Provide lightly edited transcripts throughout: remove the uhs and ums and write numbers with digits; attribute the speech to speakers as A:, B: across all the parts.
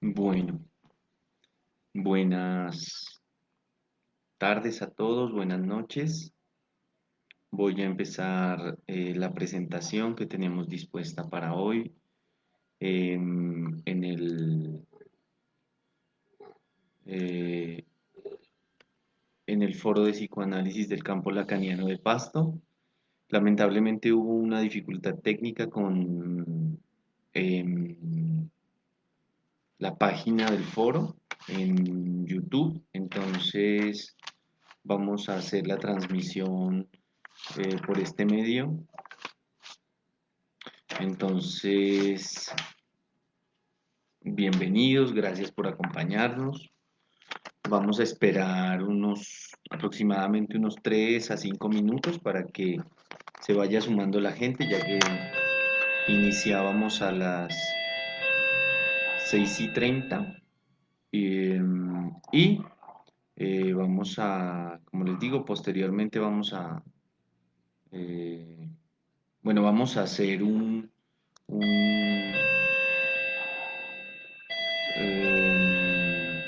A: Bueno, buenas tardes a todos, buenas noches. Voy a empezar la presentación que tenemos dispuesta para hoy en eh, en el foro de psicoanálisis del campo lacaniano de Pasto. Lamentablemente hubo una dificultad técnica con la página del foro en YouTube, entonces vamos a hacer la transmisión por este medio. Entonces, bienvenidos, gracias por acompañarnos. Vamos a esperar aproximadamente unos 3 a 5 minutos para que se vaya sumando la gente, ya que iniciábamos a las 6:30 y vamos como les digo, posteriormente eh, vamos a hacer un eh,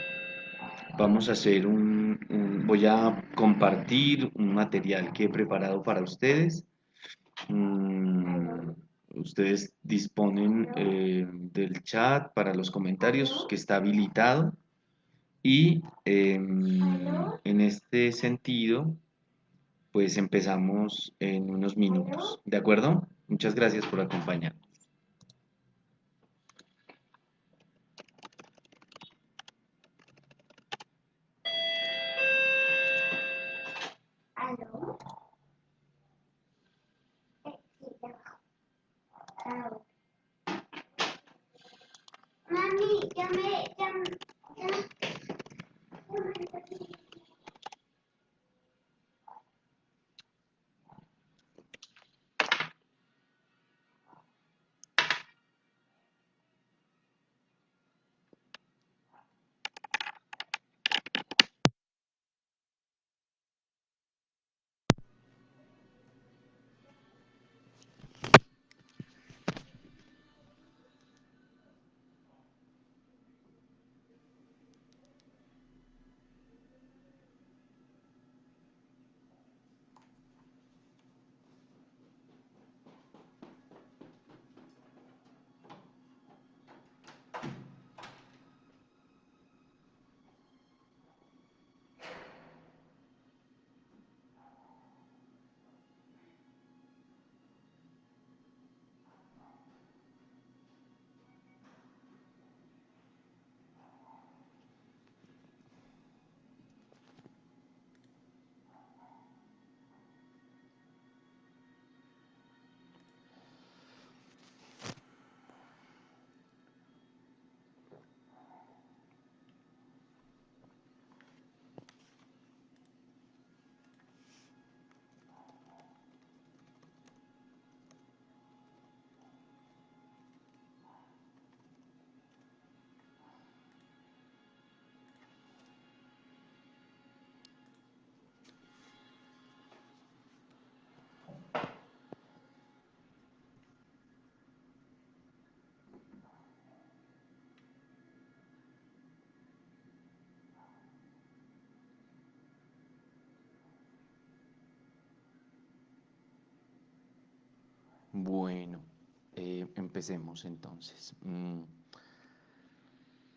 A: vamos a hacer voy a compartir un material que he preparado para ustedes. Mm, Ustedes disponen del chat para los comentarios que está habilitado y en este sentido, pues empezamos en unos minutos. ¿De acuerdo? Muchas gracias por acompañarnos.
B: Mami,
A: Bueno, empecemos entonces.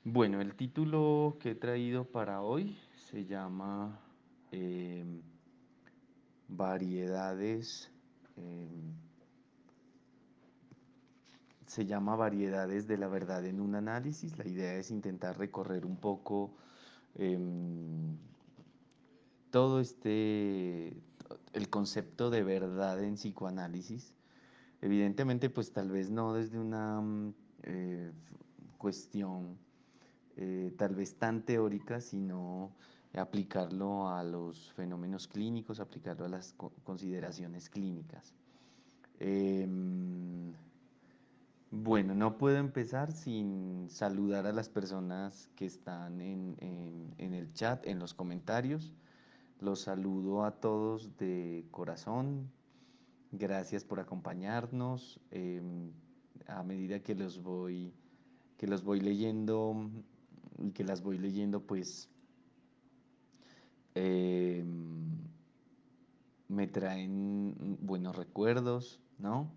A: Bueno, el título que he traído para hoy se llama em, Variedades, em, se llama Variedades de la verdad en un análisis. La idea es intentar recorrer un poco em, todo el concepto de verdad en psicoanálisis. Evidentemente, pues tal vez no desde una cuestión tal vez tan teórica, sino aplicarlo a los fenómenos clínicos, aplicarlo a las consideraciones clínicas. Em, bueno, no puedo empezar sin saludar a las personas que están en el chat, en los comentarios. Los saludo a todos de corazón. Gracias por acompañarnos. A medida que los voy que los voy leyendo y que las voy leyendo, pues eh, me traen buenos recuerdos, ¿no?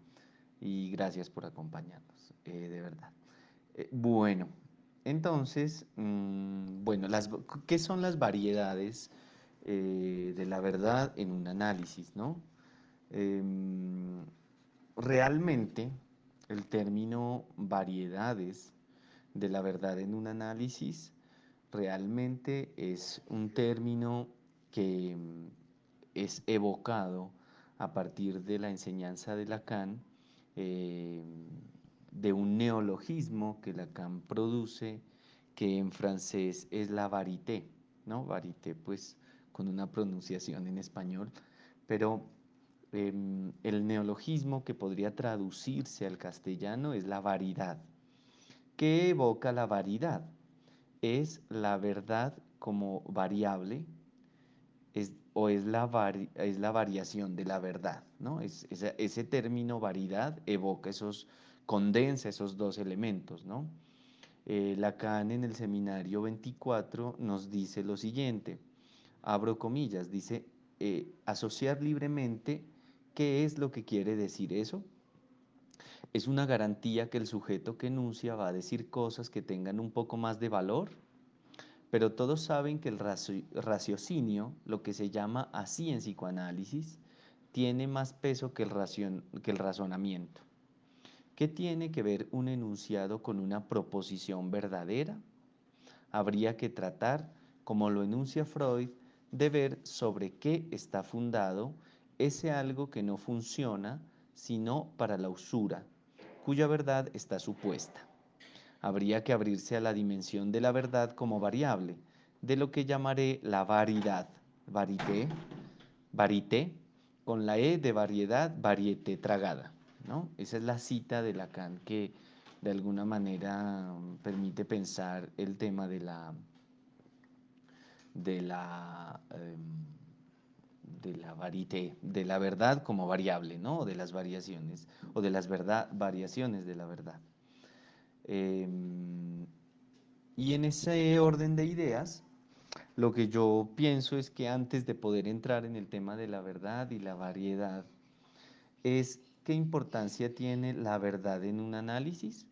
A: Y gracias por acompañarnos, de verdad. Bueno, entonces, bueno, ¿qué son las variedades de la verdad en un análisis, ¿no? Em, Realmente, el término variedades de la verdad en un análisis realmente es un término que es evocado a partir de la enseñanza de Lacan, eh, de un neologismo que Lacan produce, que en francés es la varité, ¿no? Varité, pues con una pronunciación en español, pero el neologismo que podría traducirse al castellano es la variedad. ¿Qué evoca la variedad? Es la verdad como variable, o es la variación de la verdad, ¿no? Ese término variedad evoca condensa esos dos elementos, ¿no? Lacan en el seminario 24 nos dice lo siguiente, abro comillas, dice, asociar libremente, ¿qué es lo que quiere decir eso? Es una garantía que el sujeto que enuncia va a decir cosas que tengan un poco más de valor, pero todos saben que el raciocinio, lo que se llama así en psicoanálisis, tiene más peso que que el razonamiento. ¿Qué tiene que ver un enunciado con una proposición verdadera? Habría que tratar, como lo enuncia Freud, de ver sobre qué está fundado ese algo que no funciona sino para la usura, cuya verdad está supuesta. Habría que abrirse a la dimensión de la verdad como variable, de lo que llamaré la variedad, varité, varité, con la E de variedad, varieté tragada, ¿no? Esa es la cita de Lacan que de alguna manera permite pensar el tema de la, de la varité, de la verdad como variable, ¿no? O de las variaciones, o de las variaciones de la verdad. Em, y en ese orden de ideas, lo que yo pienso es que antes de poder entrar en el tema de la verdad y la variedad, es qué importancia tiene la verdad en un análisis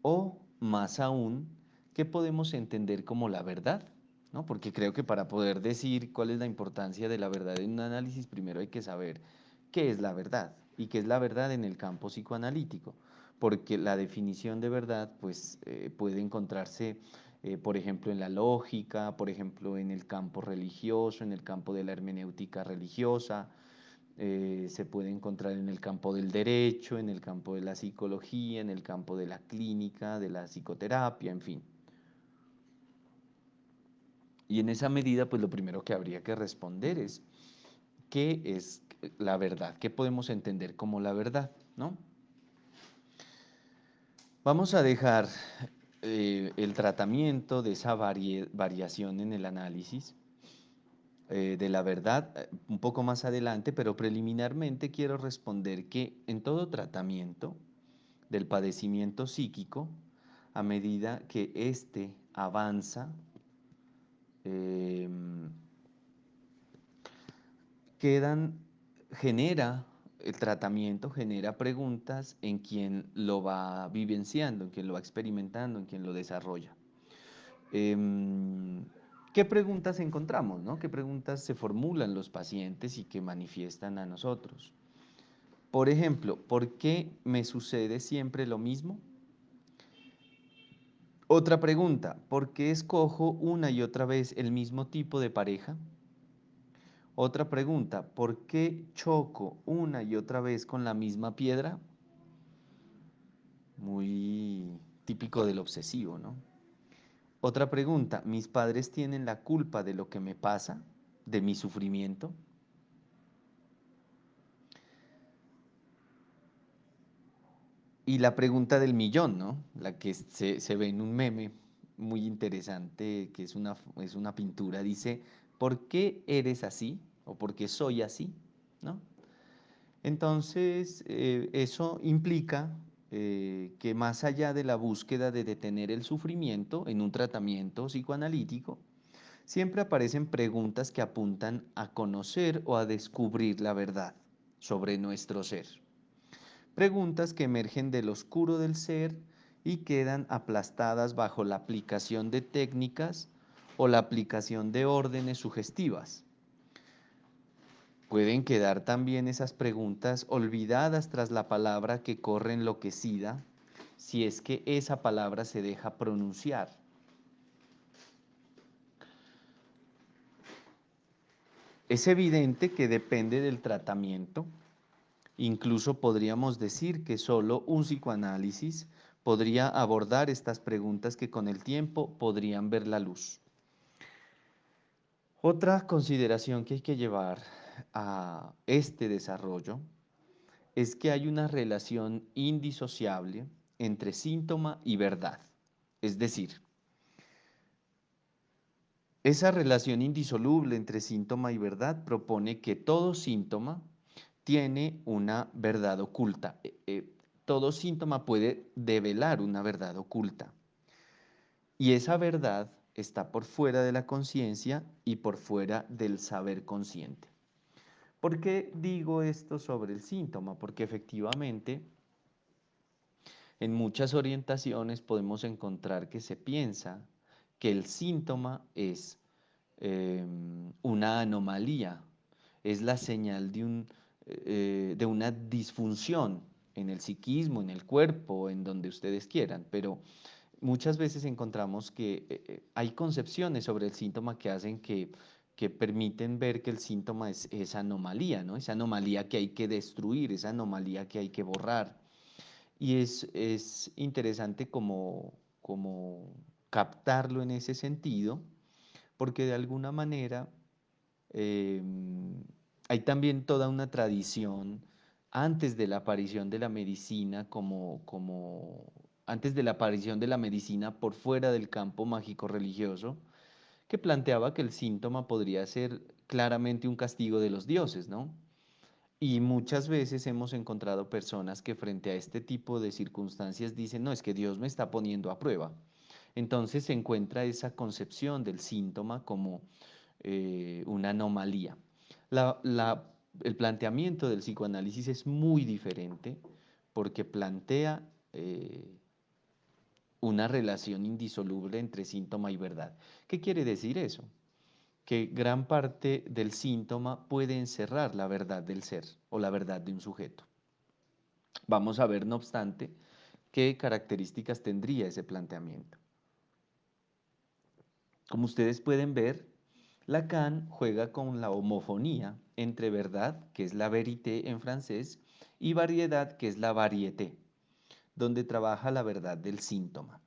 A: o más aún, qué podemos entender como la verdad, ¿no? Porque creo que para poder decir cuál es la importancia de la verdad en un análisis, primero hay que saber qué es la verdad y qué es la verdad en el campo psicoanalítico, porque la definición de verdad pues puede encontrarse por ejemplo en la lógica, por ejemplo en el campo religioso, en el campo de la hermenéutica religiosa, se puede encontrar en el campo del derecho, en el campo de la psicología, en el campo de la clínica, de la psicoterapia, en fin. Y en esa medida, pues lo primero que habría que responder es, ¿qué es la verdad? ¿Qué podemos entender como la verdad? ¿No? Vamos a dejar el tratamiento de esa variación en el análisis de la verdad un poco más adelante, pero preliminarmente quiero responder que en todo tratamiento del padecimiento psíquico, a medida que éste avanza, eh, quedan, genera, el tratamiento genera preguntas en quien lo va vivenciando, en quien lo va experimentando, en quien lo desarrolla. Em, ¿Qué preguntas encontramos, no? ¿Qué preguntas se formulan los pacientes y que manifiestan a nosotros? Por ejemplo, ¿por qué me sucede siempre lo mismo? Otra pregunta, ¿por qué escojo una y otra vez el mismo tipo de pareja? Otra pregunta, ¿por qué choco una y otra vez con la misma piedra? Muy típico del obsesivo, ¿no? Otra pregunta, ¿mis padres tienen la culpa de lo que me pasa, de mi sufrimiento? Y la pregunta del millón, ¿no? La que se ve en un meme muy interesante, que es una pintura, dice, ¿por qué eres así? ¿O por qué soy así? ¿No? Entonces, eso implica
B: que más allá de la búsqueda de detener el sufrimiento en un tratamiento psicoanalítico, siempre aparecen preguntas que apuntan a conocer o a descubrir la verdad sobre nuestro ser. Preguntas que emergen del oscuro del ser y quedan aplastadas bajo la aplicación de técnicas o la aplicación de órdenes sugestivas. Pueden quedar también esas preguntas olvidadas tras la palabra que corre enloquecida, si es que esa palabra se deja pronunciar. Es evidente que depende del tratamiento. Incluso podríamos decir que solo un psicoanálisis podría abordar estas preguntas que con el tiempo podrían ver la luz. Otra consideración que hay que llevar a este desarrollo es que hay una relación indisociable entre síntoma y verdad. Es decir, esa relación indisoluble entre síntoma y verdad propone que todo síntoma tiene una verdad oculta. Todo síntoma puede develar una verdad oculta. Y esa verdad está por fuera de la conciencia y por fuera del saber consciente. ¿Por qué digo esto sobre el síntoma? Porque efectivamente en muchas orientaciones podemos encontrar que se piensa que el síntoma es una anomalía, es la señal de una disfunción en el psiquismo, en el cuerpo, en donde ustedes quieran, pero muchas veces encontramos que hay concepciones sobre el síntoma que hacen que permiten ver que el síntoma es esa anomalía, ¿no? Esa anomalía que hay que destruir, esa anomalía que hay que borrar. Y es interesante como captarlo en ese sentido, porque de alguna manera eh, hay también toda una tradición antes de la aparición de la medicina, antes de la aparición de la medicina por fuera del campo mágico religioso, que planteaba que el síntoma podría ser claramente un castigo de los dioses, ¿no? Y muchas veces hemos encontrado personas que frente a este tipo de circunstancias dicen, no, es que Dios me está poniendo a prueba. Entonces se encuentra esa concepción del síntoma como una anomalía. La- la- el planteamiento del psicoanálisis es muy diferente porque plantea una relación indisoluble entre síntoma y verdad. ¿Qué quiere decir eso? Que gran parte del síntoma puede encerrar la verdad del ser o la verdad de un sujeto. Vamos a ver, no obstante, qué características tendría ese planteamiento. Como ustedes pueden ver, Lacan juega con la homofonía entre verdad, que es la vérité en francés, y variedad, que es la variété, donde trabaja la verdad del síntoma.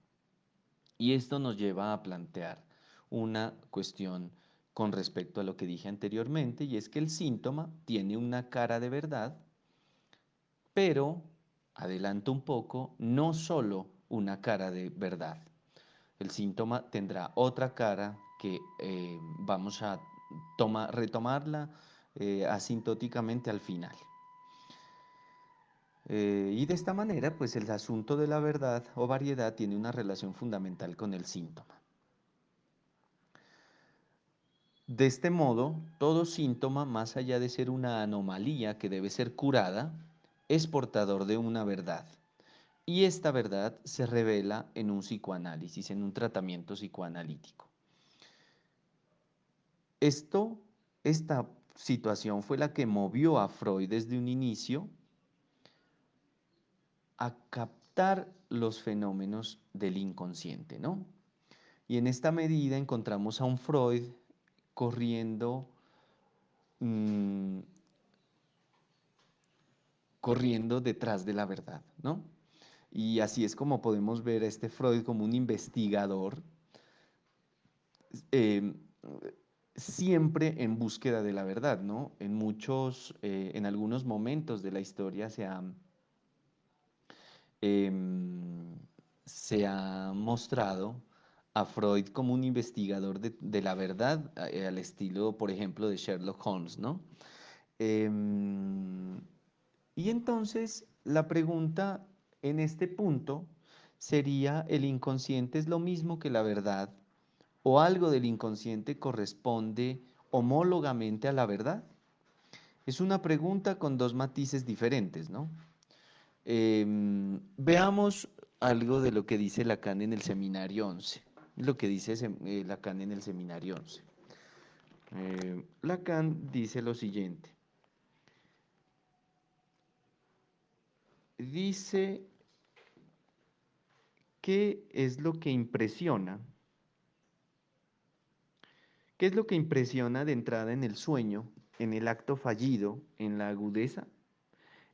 B: Y esto nos lleva a plantear una cuestión con respecto a lo que dije anteriormente, y es que el síntoma tiene una cara de verdad, pero, adelanto un poco, no solo una cara de verdad. El síntoma tendrá otra cara que vamos a retomarla asintóticamente al final. Y de esta manera, pues el asunto de la verdad o variedad tiene una relación fundamental con el síntoma. De este modo, todo síntoma, más allá de ser una anomalía que debe ser curada, es portador de una verdad. Y esta verdad se revela en un psicoanálisis, en un tratamiento psicoanalítico. Esto, esta situación fue la que movió a Freud desde un inicio a captar los fenómenos del inconsciente, ¿no? Y en esta medida encontramos a un Freud corriendo, mm, corriendo detrás de la verdad, ¿no? Y así es como podemos ver a este Freud como un investigador eh, siempre en búsqueda de la verdad, ¿no? En algunos momentos de la historia em, se ha mostrado a Freud como un investigador de la verdad, al estilo, por ejemplo, de Sherlock Holmes, ¿no? Em, y entonces la pregunta En este punto, sería el inconsciente es lo mismo que la verdad o algo del inconsciente corresponde homólogamente a la verdad. Es una pregunta con dos matices diferentes, ¿no? Veamos algo de lo que dice Lacan en el seminario 11. Lo que dice Lacan en el seminario 11. Lacan dice lo siguiente. Dice, ¿qué es lo que impresiona? ¿Qué es lo que impresiona de entrada en el sueño, en el acto fallido, en la agudeza?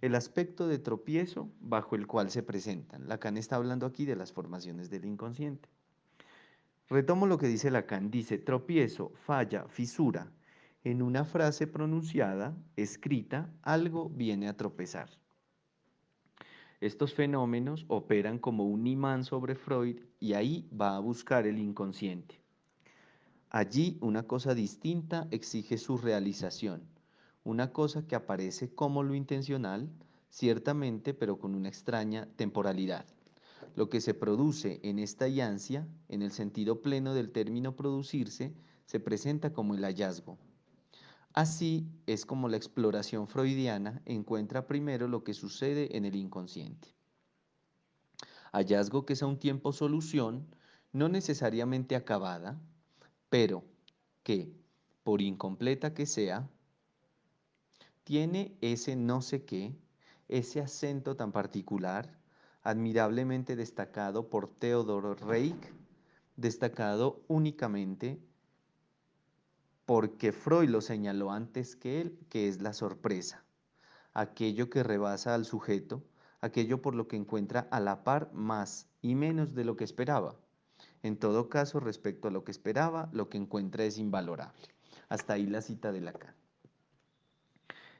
B: El aspecto de tropiezo bajo el cual se presentan. Lacan está hablando aquí de las formaciones del inconsciente. Retomo lo que dice Lacan. Dice, tropiezo, falla, fisura. En una frase pronunciada, escrita, algo viene a tropezar. Estos fenómenos operan como un imán sobre Freud y ahí va a buscar el inconsciente. Allí una cosa distinta exige su realización, una cosa que aparece como lo intencional, ciertamente, pero con una extraña temporalidad. Lo que se produce en esta yancia, en el sentido pleno del término producirse, se presenta como el hallazgo. Así es como la exploración freudiana encuentra primero lo que sucede en el inconsciente. Hallazgo que es a un tiempo solución, no necesariamente acabada, pero que, por incompleta que sea, tiene ese no sé qué, ese acento tan particular, admirablemente destacado por Theodor Reik, destacado únicamente porque Freud lo señaló antes que él, que es la sorpresa, aquello que rebasa al sujeto, aquello por lo que encuentra a la par más y menos de lo que esperaba. En todo caso, respecto a lo que esperaba, lo que encuentra es invalorable. Hasta ahí la cita de Lacan.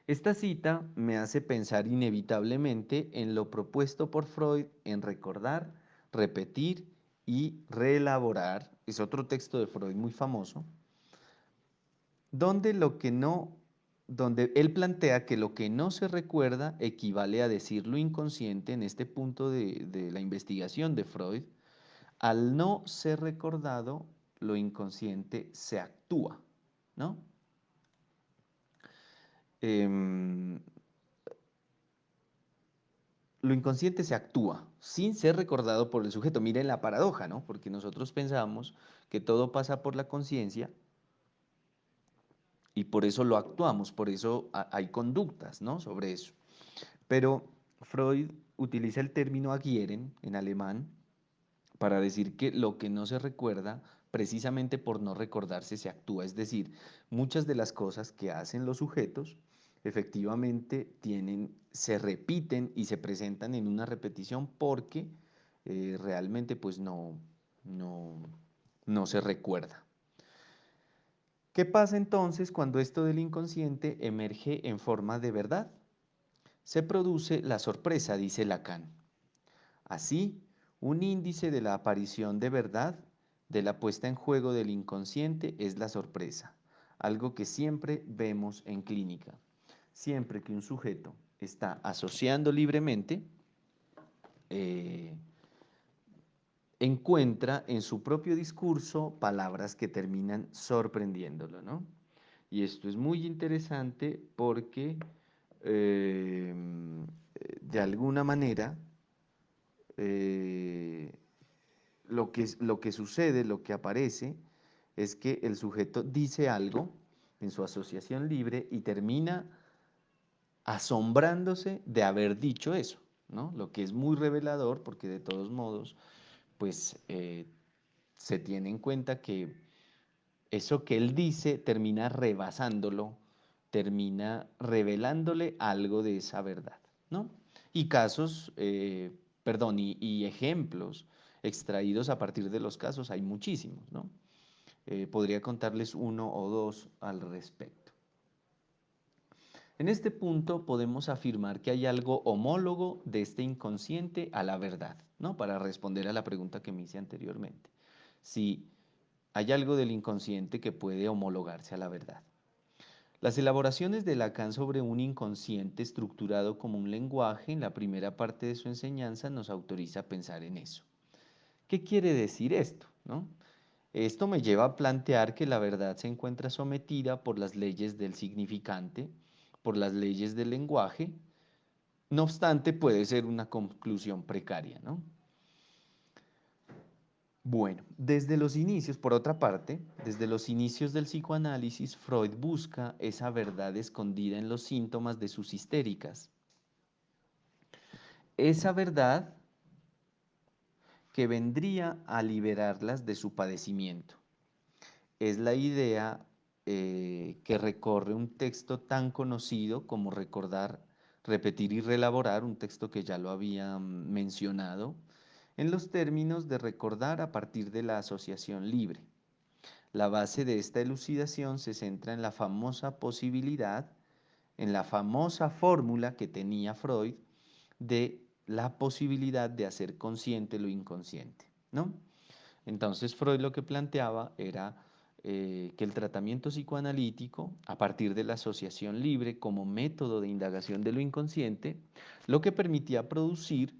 B: Esta cita me hace pensar inevitablemente en lo propuesto por Freud en recordar, repetir y reelaborar. Es otro texto de Freud muy famoso, donde lo que no, donde él plantea que lo que no se recuerda equivale a decir lo inconsciente en este punto de la investigación de Freud. Al no ser recordado, lo inconsciente se actúa, ¿no? Em, lo inconsciente se actúa sin ser recordado por el sujeto. Miren la paradoja, ¿no? Porque nosotros pensamos que todo pasa por la conciencia y por eso lo actuamos, por eso hay conductas, ¿no? Sobre eso. Pero Freud utiliza el término agieren en alemán para decir que lo que no se recuerda, precisamente por no recordarse, se actúa. Es decir, muchas de las cosas que hacen los sujetos efectivamente se repiten y se presentan en una repetición porque realmente pues no, no se recuerda. ¿Qué pasa entonces cuando esto del inconsciente emerge en forma de verdad? Se produce la sorpresa, dice Lacan. Así, un índice de la aparición de verdad, de la puesta en juego del inconsciente, es la sorpresa, algo que siempre vemos en clínica. Siempre que un sujeto está asociando libremente, eh, encuentra en su propio discurso palabras que terminan sorprendiéndolo, ¿no? Y esto es muy interesante porque eh, de alguna manera eh, lo que sucede, lo que aparece, es que el sujeto dice algo en su asociación libre y termina asombrándose de haber dicho eso, ¿no? Lo que es muy revelador porque de todos modos, pues se tiene en cuenta que eso que él dice termina rebasándolo, termina revelándole algo de esa verdad, ¿no? Y casos, perdón, y ejemplos extraídos a partir de los casos hay muchísimos, ¿no? Podría contarles uno o dos al respecto. En este punto podemos afirmar que hay algo homólogo de este inconsciente a la verdad, ¿no? Para responder a la pregunta que me hice anteriormente. Si hay algo del inconsciente que puede homologarse a la verdad. Las elaboraciones de Lacan sobre un inconsciente estructurado como un lenguaje en la primera parte de su enseñanza nos autoriza a pensar en eso. ¿Qué quiere decir esto? ¿No? Esto me lleva a plantear que la verdad se encuentra sometida por las leyes del significante, por las leyes del lenguaje. No obstante, puede ser una conclusión precaria, ¿no? Bueno, desde los inicios, por otra parte, desde los inicios del psicoanálisis, Freud busca esa verdad escondida en los síntomas de sus histéricas. Esa verdad que vendría a liberarlas de su padecimiento. Es la idea que recorre un texto tan conocido como recordar, repetir y relaborar, un texto que ya lo había mencionado, en los términos de recordar a partir de la asociación libre. La base de esta elucidación se centra en la famosa posibilidad, en la famosa fórmula que tenía Freud de la posibilidad de hacer consciente lo inconsciente, ¿no? Entonces Freud lo que planteaba era que el tratamiento psicoanalítico, a partir de la asociación libre como método de indagación de lo inconsciente, lo que permitía producir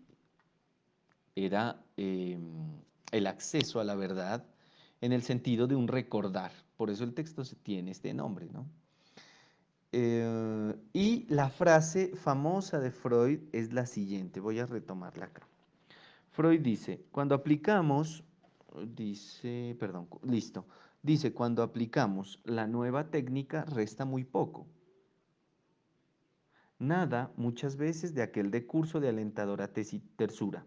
B: era el acceso a la verdad en el sentido de un recordar. Por eso el texto tiene este nombre, ¿no? Y la frase famosa de Freud es la siguiente, voy a retomarla acá. Freud dice, cuando aplicamos, dice, perdón, listo, dice, cuando aplicamos la nueva técnica resta muy poco. Nada, muchas veces, de aquel decurso de alentadora tersura.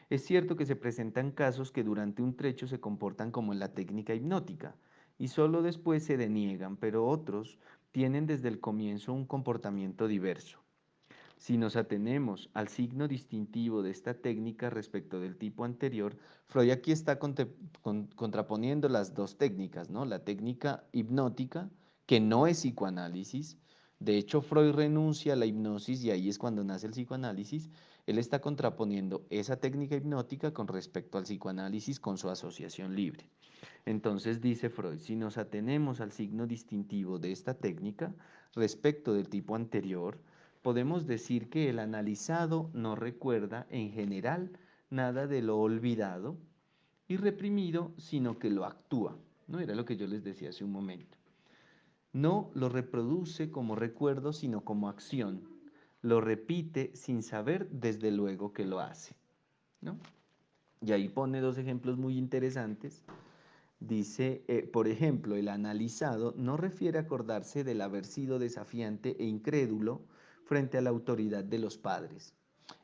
B: Es cierto que se presentan casos que durante un trecho se comportan como en la técnica hipnótica y solo después se deniegan, pero otros tienen desde el comienzo un comportamiento diverso. Si nos atenemos al signo distintivo de esta técnica respecto del tipo anterior, Freud aquí está contraponiendo las dos técnicas, ¿no? La técnica hipnótica, que no es psicoanálisis. De hecho, Freud renuncia a la hipnosis y ahí es cuando nace el psicoanálisis. Él está contraponiendo esa técnica hipnótica con respecto al psicoanálisis con su asociación libre. Entonces dice Freud, si nos atenemos al signo distintivo de esta técnica respecto del tipo anterior, podemos decir que el analizado no recuerda en general nada de lo olvidado y reprimido, sino que lo actúa. ¿No? Era lo que yo les decía hace un momento. No lo reproduce como recuerdo, sino como acción. Lo repite sin saber desde luego que lo hace. ¿No? Y ahí pone dos ejemplos muy interesantes. Dice, por ejemplo, el analizado no refiere a acordarse del haber sido desafiante e incrédulo frente a la autoridad de los padres.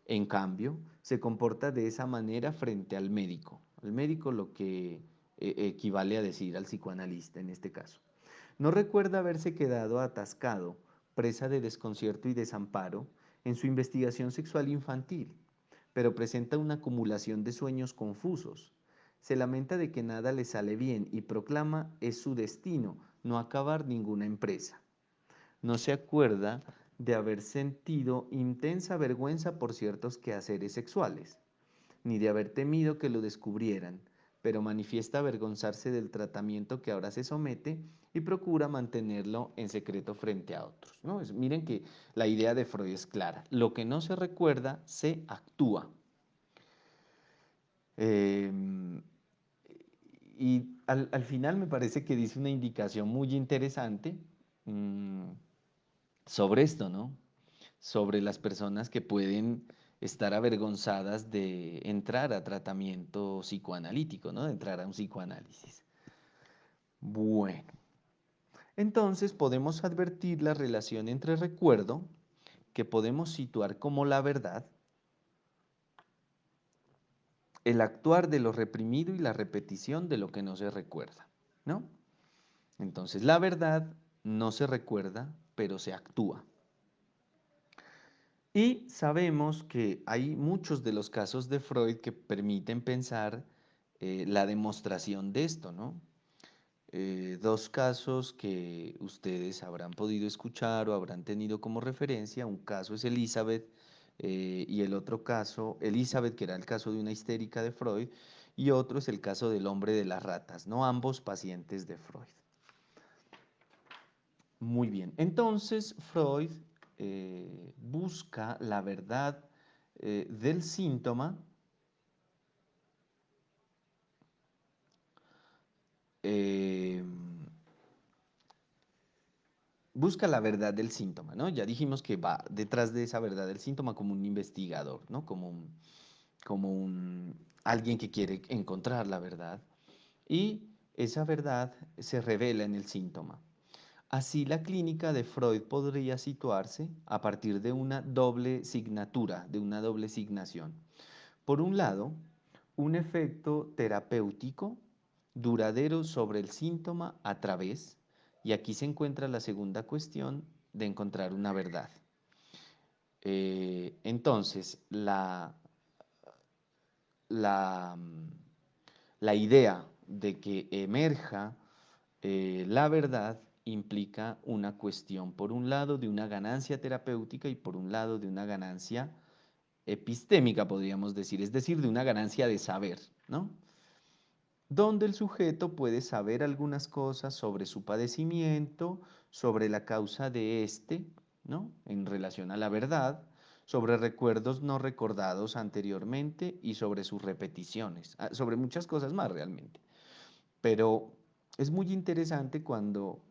B: En cambio, se comporta de esa manera frente al médico. Al médico lo que equivale a decir al psicoanalista en este caso. No recuerda haberse quedado atascado, presa de desconcierto y desamparo, en su investigación sexual infantil, pero presenta una acumulación de sueños confusos. Se lamenta de que nada le sale bien y proclama es su destino no acabar ninguna empresa. No se acuerda de haber sentido intensa vergüenza por ciertos quehaceres sexuales, ni de haber temido que lo descubrieran, pero manifiesta avergonzarse del tratamiento que ahora se somete y procura mantenerlo en secreto frente a otros, ¿no? Miren que la idea de Freud es clara. Lo que no se recuerda se actúa. Eh, y al final me parece que dice una indicación muy interesante mmm, sobre esto, ¿no? Sobre las personas que pueden estar avergonzadas de entrar a tratamiento psicoanalítico, ¿no? De entrar a un psicoanálisis. Bueno, entonces podemos advertir la relación entre recuerdo, que podemos situar como la verdad, el actuar de lo reprimido y la repetición de lo que no se recuerda, ¿no? Entonces, la verdad no se recuerda, pero se actúa. Y sabemos que hay muchos de los casos de Freud que permiten pensar la demostración de esto, ¿no? Dos casos que ustedes habrán podido escuchar o habrán tenido como referencia. Un caso es Elizabeth y el otro caso, Elizabeth, que era el caso de una histérica de Freud, y otro es el caso del hombre de las ratas, ¿no? Ambos pacientes de Freud. Muy bien. Entonces, Freud busca la verdad del síntoma, eh, busca la verdad del síntoma, ¿no? Ya dijimos que va detrás de esa verdad del síntoma como un investigador, ¿no? Como un alguien que quiere encontrar la verdad. Y esa verdad se revela en el síntoma. Así la clínica de Freud podría situarse a partir de una doble signatura, de una doble signación. Por un lado, un efecto terapéutico duradero sobre el síntoma a través, y aquí se encuentra la segunda cuestión de encontrar una verdad. Entonces, la, la idea de que emerja la verdad implica una cuestión, por un lado, de una ganancia terapéutica y por un lado, de una ganancia epistémica, podríamos decir, de una ganancia de saber, ¿no? Donde el sujeto puede saber algunas cosas sobre su padecimiento, sobre la causa de este, ¿no? En relación a la verdad, sobre recuerdos no recordados anteriormente y sobre sus repeticiones, sobre muchas cosas más realmente. Pero es muy interesante cuando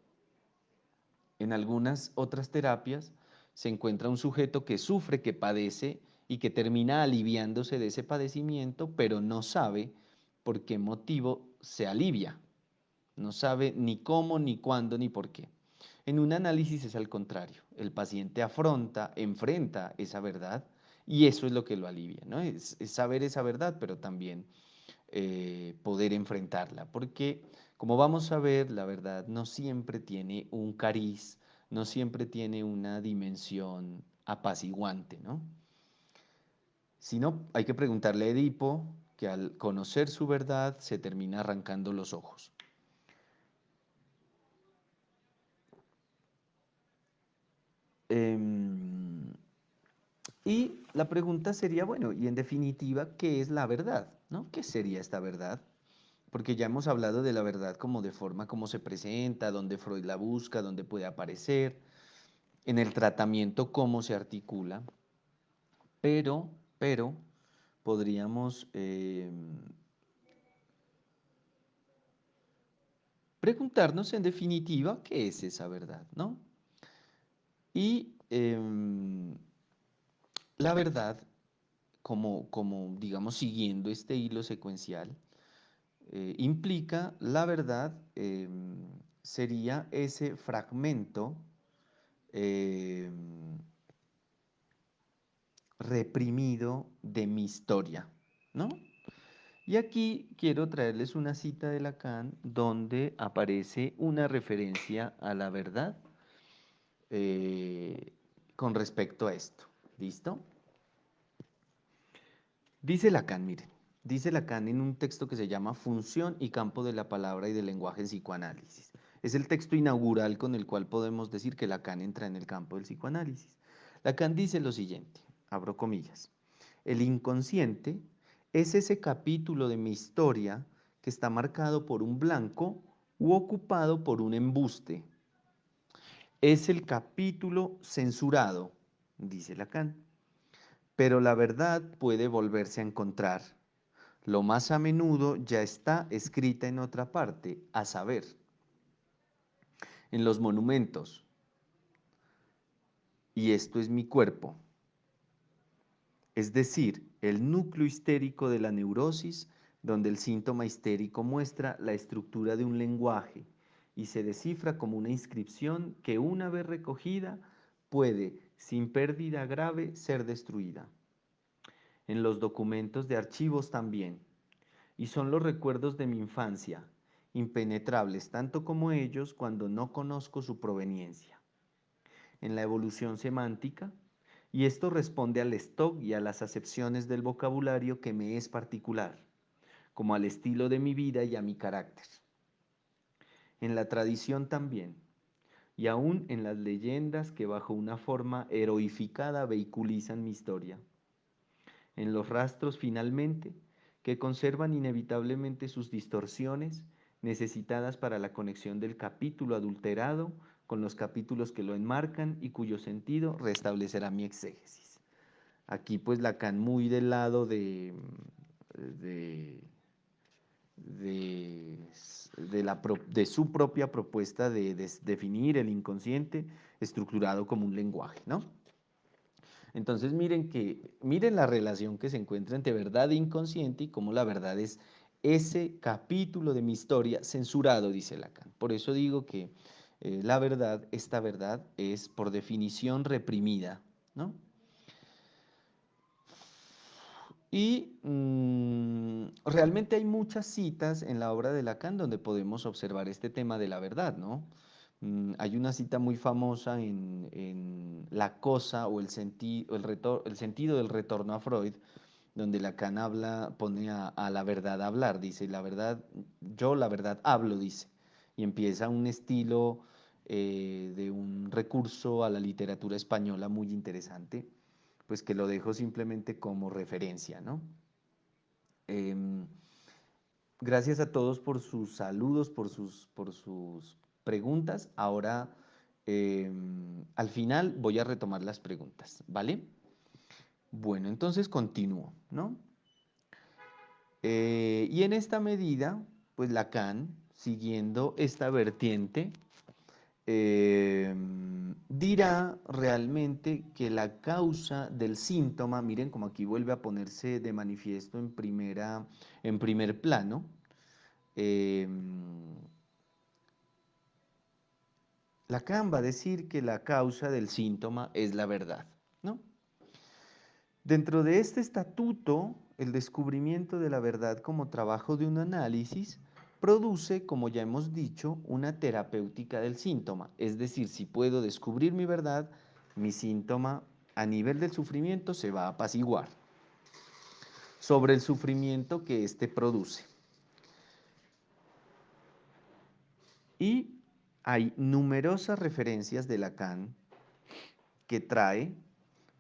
B: en algunas otras terapias se encuentra un sujeto que sufre, que padece y que termina aliviándose de ese padecimiento, pero no sabe por qué motivo se alivia. No sabe ni cómo, ni cuándo, ni por qué. En un análisis es al contrario. El paciente enfrenta esa verdad y eso es lo que lo alivia, ¿no? Es saber esa verdad, pero también poder enfrentarla, porque como vamos a ver, la verdad no siempre tiene un cariz, no siempre tiene una dimensión apaciguante, ¿no? Si no, hay que preguntarle a Edipo, que al conocer su verdad se termina arrancando los ojos. Em, y la pregunta sería, bueno, y en definitiva, ¿qué es la verdad? ¿No? ¿Qué sería esta verdad? Porque ya hemos hablado de la verdad como de forma como se presenta, donde Freud la busca, donde puede aparecer, en el tratamiento cómo se articula, pero podríamos preguntarnos en definitiva qué es esa verdad, ¿no? Y la verdad, como digamos siguiendo este hilo secuencial, implica la verdad sería ese fragmento eh, reprimido de mi historia, ¿no? Y aquí quiero traerles una cita de Lacan donde aparece una referencia a la verdad eh, con respecto a esto. ¿Listo? Dice Lacan, miren, dice Lacan en un texto que se llama Función y campo de la palabra y del lenguaje en psicoanálisis. Es el texto inaugural con el cual podemos decir que Lacan entra en el campo del psicoanálisis. Lacan dice lo siguiente, abro comillas, el inconsciente es ese capítulo de mi historia que está marcado por un blanco u ocupado por un embuste. Es el capítulo censurado, dice Lacan, pero la verdad puede volverse a encontrar. Lo más a menudo ya está escrita en otra parte, a saber, en los monumentos. Y esto es mi cuerpo. Es decir, el núcleo histérico de la neurosis, donde el síntoma histérico muestra la estructura de un lenguaje y se descifra como una inscripción que una vez recogida puede, sin pérdida grave, ser destruida. En los documentos de archivos también. Y son los recuerdos de mi infancia, impenetrables tanto como ellos cuando no conozco su proveniencia. En la evolución semántica, y esto responde al stock y a las acepciones del vocabulario que me es particular, como al estilo de mi vida y a mi carácter. En la tradición también, y aún en las leyendas que bajo una forma heroificada vehiculizan mi historia. En los rastros finalmente, que conservan inevitablemente sus distorsiones necesitadas para la conexión del capítulo adulterado con los capítulos que lo enmarcan y cuyo sentido restablecerá mi exégesis. Aquí pues Lacan muy del lado de, de, de su propia propuesta de definir el inconsciente estructurado como un lenguaje, ¿no? Entonces miren la relación que se encuentra entre verdad e inconsciente y cómo la verdad es ese capítulo de mi historia censurado, dice Lacan. Por eso digo que la verdad, esta verdad, es por definición reprimida, ¿no? Y realmente hay muchas citas en la obra de Lacan donde podemos observar este tema de la verdad, ¿no? Hay una cita muy famosa en La cosa o el sentido del retorno a Freud, donde Lacan pone a la verdad a hablar, dice, la verdad, yo la verdad hablo, dice, y empieza un estilo de un recurso a la literatura española muy interesante, pues que lo dejo simplemente como referencia, ¿no? Em, Gracias a todos por sus saludos, por sus preguntas. Ahora, al final voy a retomar las preguntas, ¿vale? Bueno, entonces continúo, ¿no? Y en esta medida, pues Lacan, siguiendo esta vertiente, dirá realmente que la causa del síntoma, miren como aquí vuelve a ponerse de manifiesto en primer plano, eh, Lacan va a decir que la causa del síntoma es la verdad, ¿no? Dentro de este estatuto, el descubrimiento de la verdad como trabajo de un análisis produce, como ya hemos dicho, una terapéutica del síntoma. Es decir, si puedo descubrir mi verdad, mi síntoma a nivel del sufrimiento se va a apaciguar sobre el sufrimiento que éste produce. Y hay numerosas referencias de Lacan que trae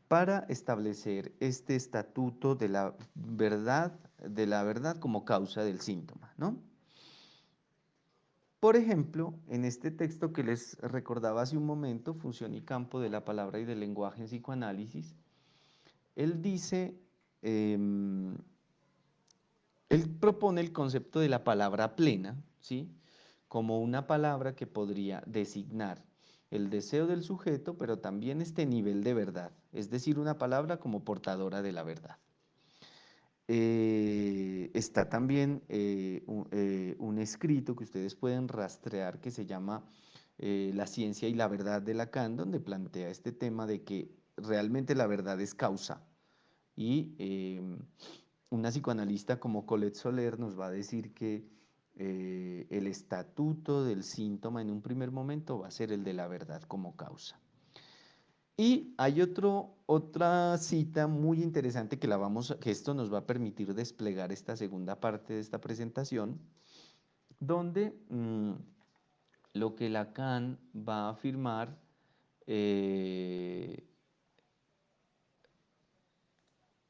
B: para establecer este estatuto de la verdad como causa del síntoma, ¿no? Por ejemplo, en este texto que les recordaba hace un momento, Función y campo de la palabra y del lenguaje en psicoanálisis, él dice, em, él propone el concepto de la palabra plena, ¿sí? Como una palabra que podría designar el deseo del sujeto, pero también este nivel de verdad, es decir, una palabra como portadora de la verdad. Está también un escrito que ustedes pueden rastrear que se llama La ciencia y la verdad de Lacan, donde plantea este tema de que realmente la verdad es causa. Y una psicoanalista como Colette Soler nos va a decir que el estatuto del síntoma en un primer momento va a ser el de la verdad como causa. Y hay otra cita muy interesante que esto nos va a permitir desplegar esta segunda parte de esta presentación, donde lo que Lacan va a afirmar eh,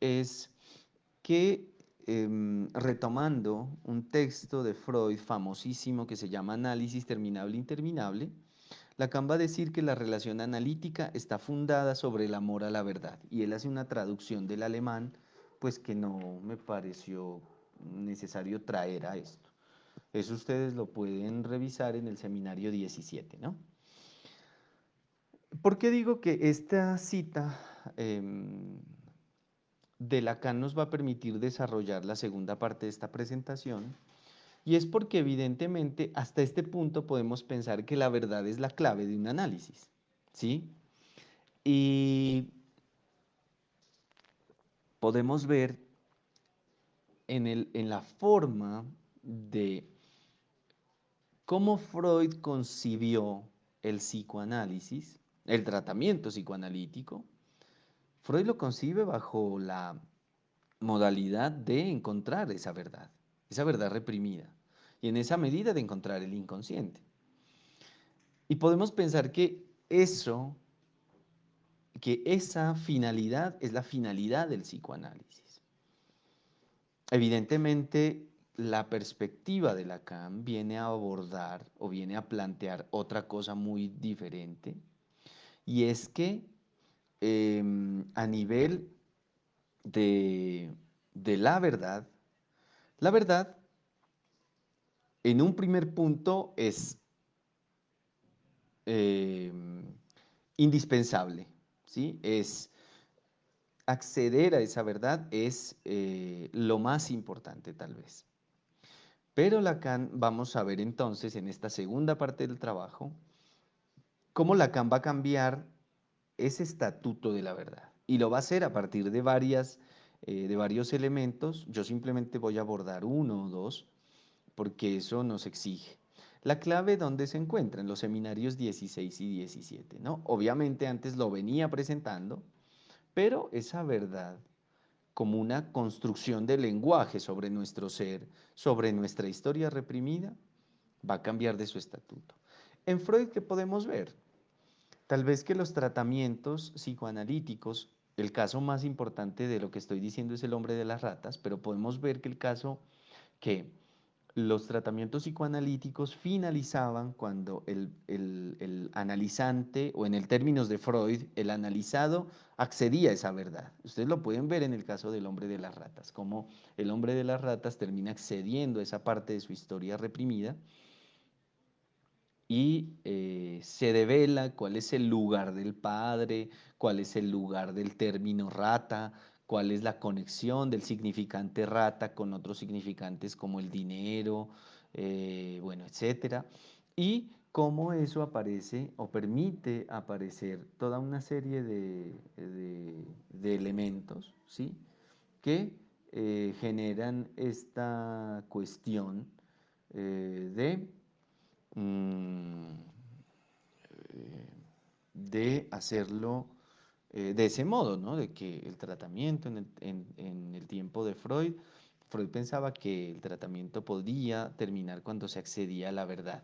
B: es que, retomando un texto de Freud famosísimo que se llama Análisis terminable interminable, Lacan va a decir que la relación analítica está fundada sobre el amor a la verdad, y él hace una traducción del alemán, pues que no me pareció necesario traer a esto. Eso ustedes lo pueden revisar en el seminario 17, ¿no? ¿Por qué digo que esta cita de Lacan nos va a permitir desarrollar la segunda parte de esta presentación? Y es porque evidentemente hasta este punto podemos pensar que la verdad es la clave de un análisis, ¿sí? Y podemos ver en la forma de cómo Freud concibió el psicoanálisis, el tratamiento psicoanalítico. Freud lo concibe bajo la modalidad de encontrar esa verdad reprimida, y en esa medida de encontrar el inconsciente. Y podemos pensar que esa finalidad es la finalidad del psicoanálisis. Evidentemente, la perspectiva de Lacan viene a abordar o viene a plantear otra cosa muy diferente, y es que a nivel de, de la verdad en un primer punto es eh, indispensable, ¿sí? Es acceder a esa verdad es lo más importante tal vez. Pero Lacan, vamos a ver entonces en esta segunda parte del trabajo, cómo Lacan va a cambiar ese estatuto de la verdad. Y lo va a hacer a partir de varios elementos. Yo simplemente voy a abordar uno o dos, porque eso nos exige. La clave, ¿dónde se encuentra? En los seminarios 16 y 17, ¿no? Obviamente antes lo venía presentando, pero esa verdad como una construcción de lenguaje sobre nuestro ser, sobre nuestra historia reprimida, va a cambiar de su estatuto. En Freud, ¿qué podemos ver? Tal vez que los tratamientos psicoanalíticos, el caso más importante de lo que estoy diciendo es el hombre de las ratas, pero podemos ver que el caso que los tratamientos psicoanalíticos finalizaban cuando el analizante, o en el términos de Freud, el analizado accedía a esa verdad. Ustedes lo pueden ver en el caso del hombre de las ratas, como el hombre de las ratas termina accediendo a esa parte de su historia reprimida y se devela cuál es el lugar del padre, cuál es el lugar del término rata, cuál es la conexión del significante rata con otros significantes como el dinero, bueno, etcétera, y cómo eso aparece o permite aparecer toda una serie de elementos, ¿sí? Que generan esta cuestión de mm, de hacerlo de ese modo, ¿no? De que el tratamiento en el tiempo de Freud, Freud pensaba que el tratamiento podía terminar cuando se accedía a la verdad.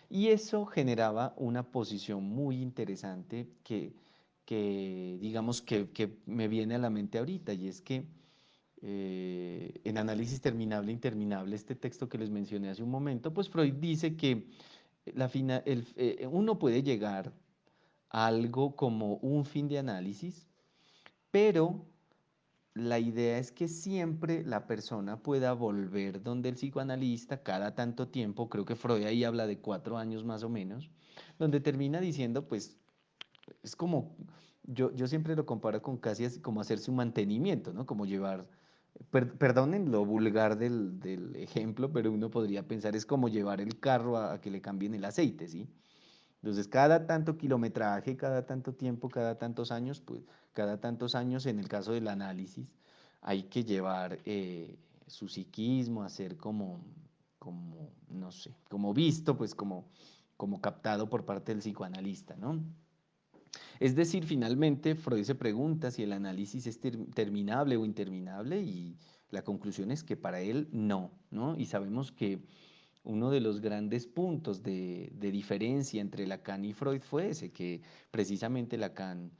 B: Y eso generaba una posición muy interesante que digamos, que me viene a la mente ahorita, y es que en Análisis Terminable e Interminable, este texto que les mencioné hace un momento, pues Freud dice que uno puede llegar a algo como un fin de análisis, pero la idea es que siempre la persona pueda volver donde el psicoanalista cada tanto tiempo, creo que Freud ahí habla de 4 años más o menos, donde termina diciendo, pues, es como, yo siempre lo comparo con casi como hacerse un mantenimiento, ¿no? Como llevar, perdonen lo vulgar del ejemplo, pero uno podría pensar, es como llevar el carro a que le cambien el aceite, ¿sí? Entonces, cada tanto kilometraje, cada tanto tiempo, cada tantos años, pues cada tantos años en el caso del análisis, hay que llevar su psiquismo, hacer como, no sé, como visto, pues como captado por parte del psicoanalista, ¿no? Es decir, finalmente Freud se pregunta si el análisis es terminable o interminable, y la conclusión es que para él no, ¿no? Y sabemos que uno de los grandes puntos de diferencia entre Lacan y Freud fue ese, que precisamente Lacan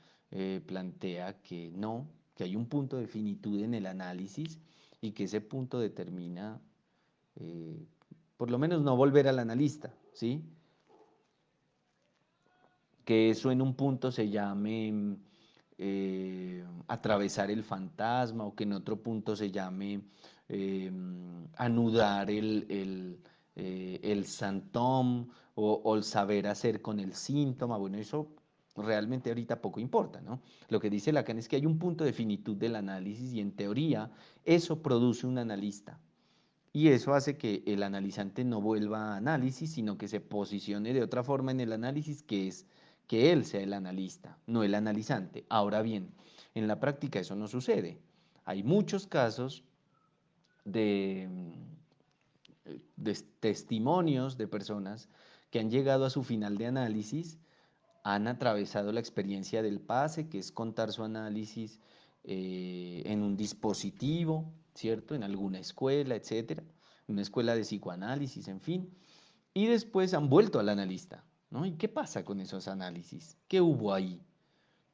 B: plantea que no, que hay un punto de finitud en el análisis y que ese punto determina, eh, por lo menos no volver al analista, ¿sí? Que eso en un punto se llame atravesar el fantasma, o que en otro punto se llame eh, anudar el santóm, o el saber hacer con el síntoma. Bueno, eso realmente ahorita poco importa, ¿no? Lo que dice Lacan es que hay un punto de finitud del análisis, y en teoría eso produce un analista. Y eso hace que el analizante no vuelva a análisis, sino que se posicione de otra forma en el análisis, que es que él sea el analista, no el analizante. Ahora bien, en la práctica eso no sucede. Hay muchos casos de, de testimonios de personas que han llegado a su final de análisis, han atravesado la experiencia del pase, que es contar su análisis en un dispositivo, ¿cierto? En alguna escuela, etcétera, una escuela de psicoanálisis, en fin, y después han vuelto al analista, ¿no? ¿Y qué pasa con esos análisis? ¿Qué hubo ahí?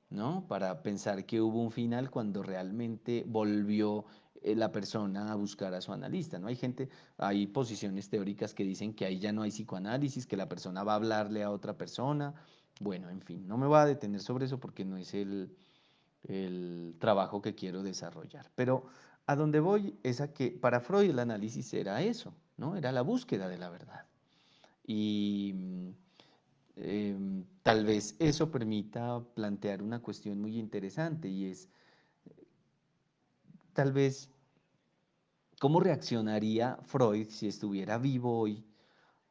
B: ¿No? Para pensar que hubo un final cuando realmente volvió la persona a buscar a su analista, ¿no? Hay gente, hay posiciones teóricas que dicen que ahí ya no hay psicoanálisis, que la persona va a hablarle a otra persona. Bueno, en fin, no me voy a detener sobre eso porque no es el trabajo que quiero desarrollar. Pero a donde voy es a que para Freud el análisis era eso, ¿no? Era la búsqueda de la verdad. Y tal vez eso permita plantear una cuestión muy interesante y es, tal vez, ¿cómo reaccionaría Freud si estuviera vivo hoy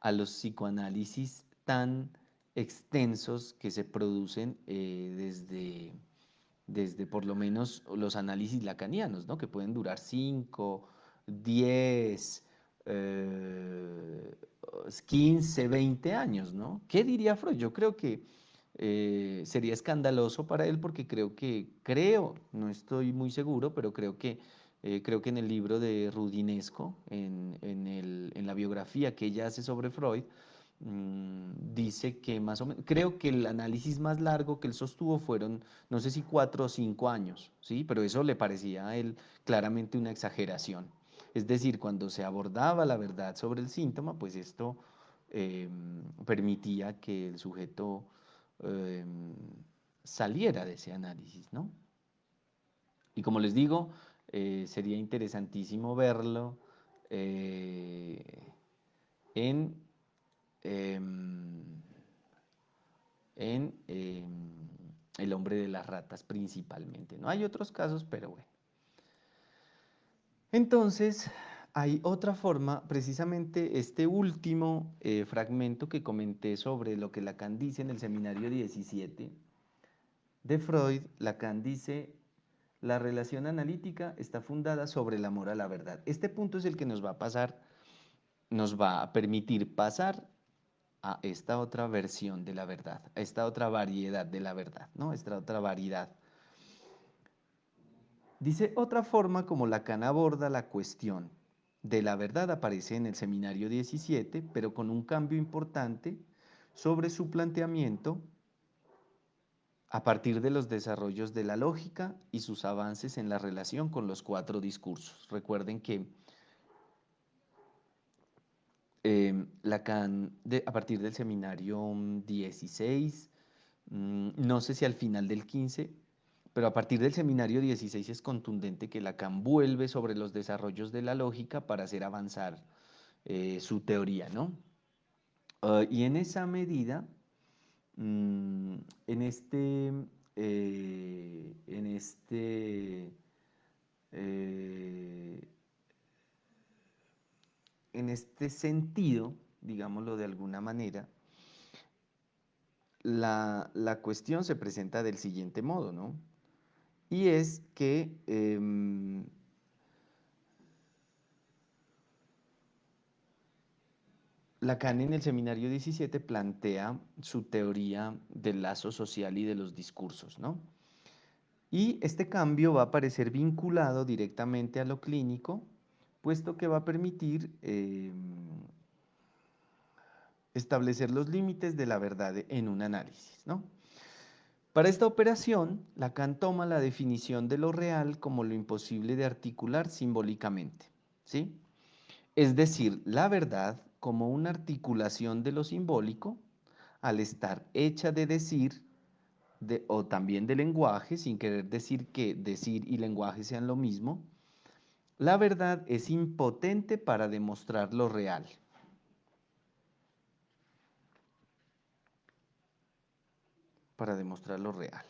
B: a los psicoanálisis tan extensos que se producen desde por lo menos los análisis lacanianos, ¿no? Que pueden durar 5, 10, eh, 15, 20 años, ¿no? ¿Qué diría Freud? Yo creo que sería escandaloso para él porque creo, no estoy muy seguro, pero creo que en el libro de Rudinesco, en la biografía que ella hace sobre Freud, dice que más o menos, creo que el análisis más largo que él sostuvo fueron, no sé si 4 o 5 años, ¿sí? Pero eso le parecía a él claramente una exageración. Es decir, cuando se abordaba la verdad sobre el síntoma, pues esto permitía que el sujeto eh, saliera de ese análisis, ¿no? Y como les digo, sería interesantísimo verlo eh, en, em, El hombre de las ratas principalmente. No hay otros casos, pero bueno. Entonces, hay otra forma, precisamente este último fragmento que comenté sobre lo que Lacan dice en el seminario 17 de Freud. Lacan dice, la relación analítica está fundada sobre el amor a la verdad. Este punto es el que nos va a permitir pasar a esta otra versión de la verdad, a esta otra variedad de la verdad, ¿no? Esta otra variedad. Dice, otra forma como Lacan aborda la cuestión de la verdad aparece en el seminario 17, pero con un cambio importante sobre su planteamiento a partir de los desarrollos de la lógica y sus avances en la relación con los 4 discursos. Recuerden que Lacan, a partir del seminario 16, no sé si al final del 15, pero a partir del seminario 16 es contundente que Lacan vuelve sobre los desarrollos de la lógica para hacer avanzar su teoría, ¿no? Y en esa medida, mm, en este, eh, en este, eh, en este sentido, digámoslo de alguna manera, la cuestión se presenta del siguiente modo, ¿no? Y es que Lacan en el seminario 17 plantea su teoría del lazo social y de los discursos, ¿no? Y este cambio va a aparecer vinculado directamente a lo clínico, puesto que va a permitir establecer los límites de la verdad en un análisis, ¿no? Para esta operación, Lacan toma la definición de lo real como lo imposible de articular simbólicamente, ¿sí? Es decir, la verdad como una articulación de lo simbólico, al estar hecha de decir o también de lenguaje, sin querer decir que decir y lenguaje sean lo mismo, la verdad es impotente para demostrar lo real. Para demostrar lo real.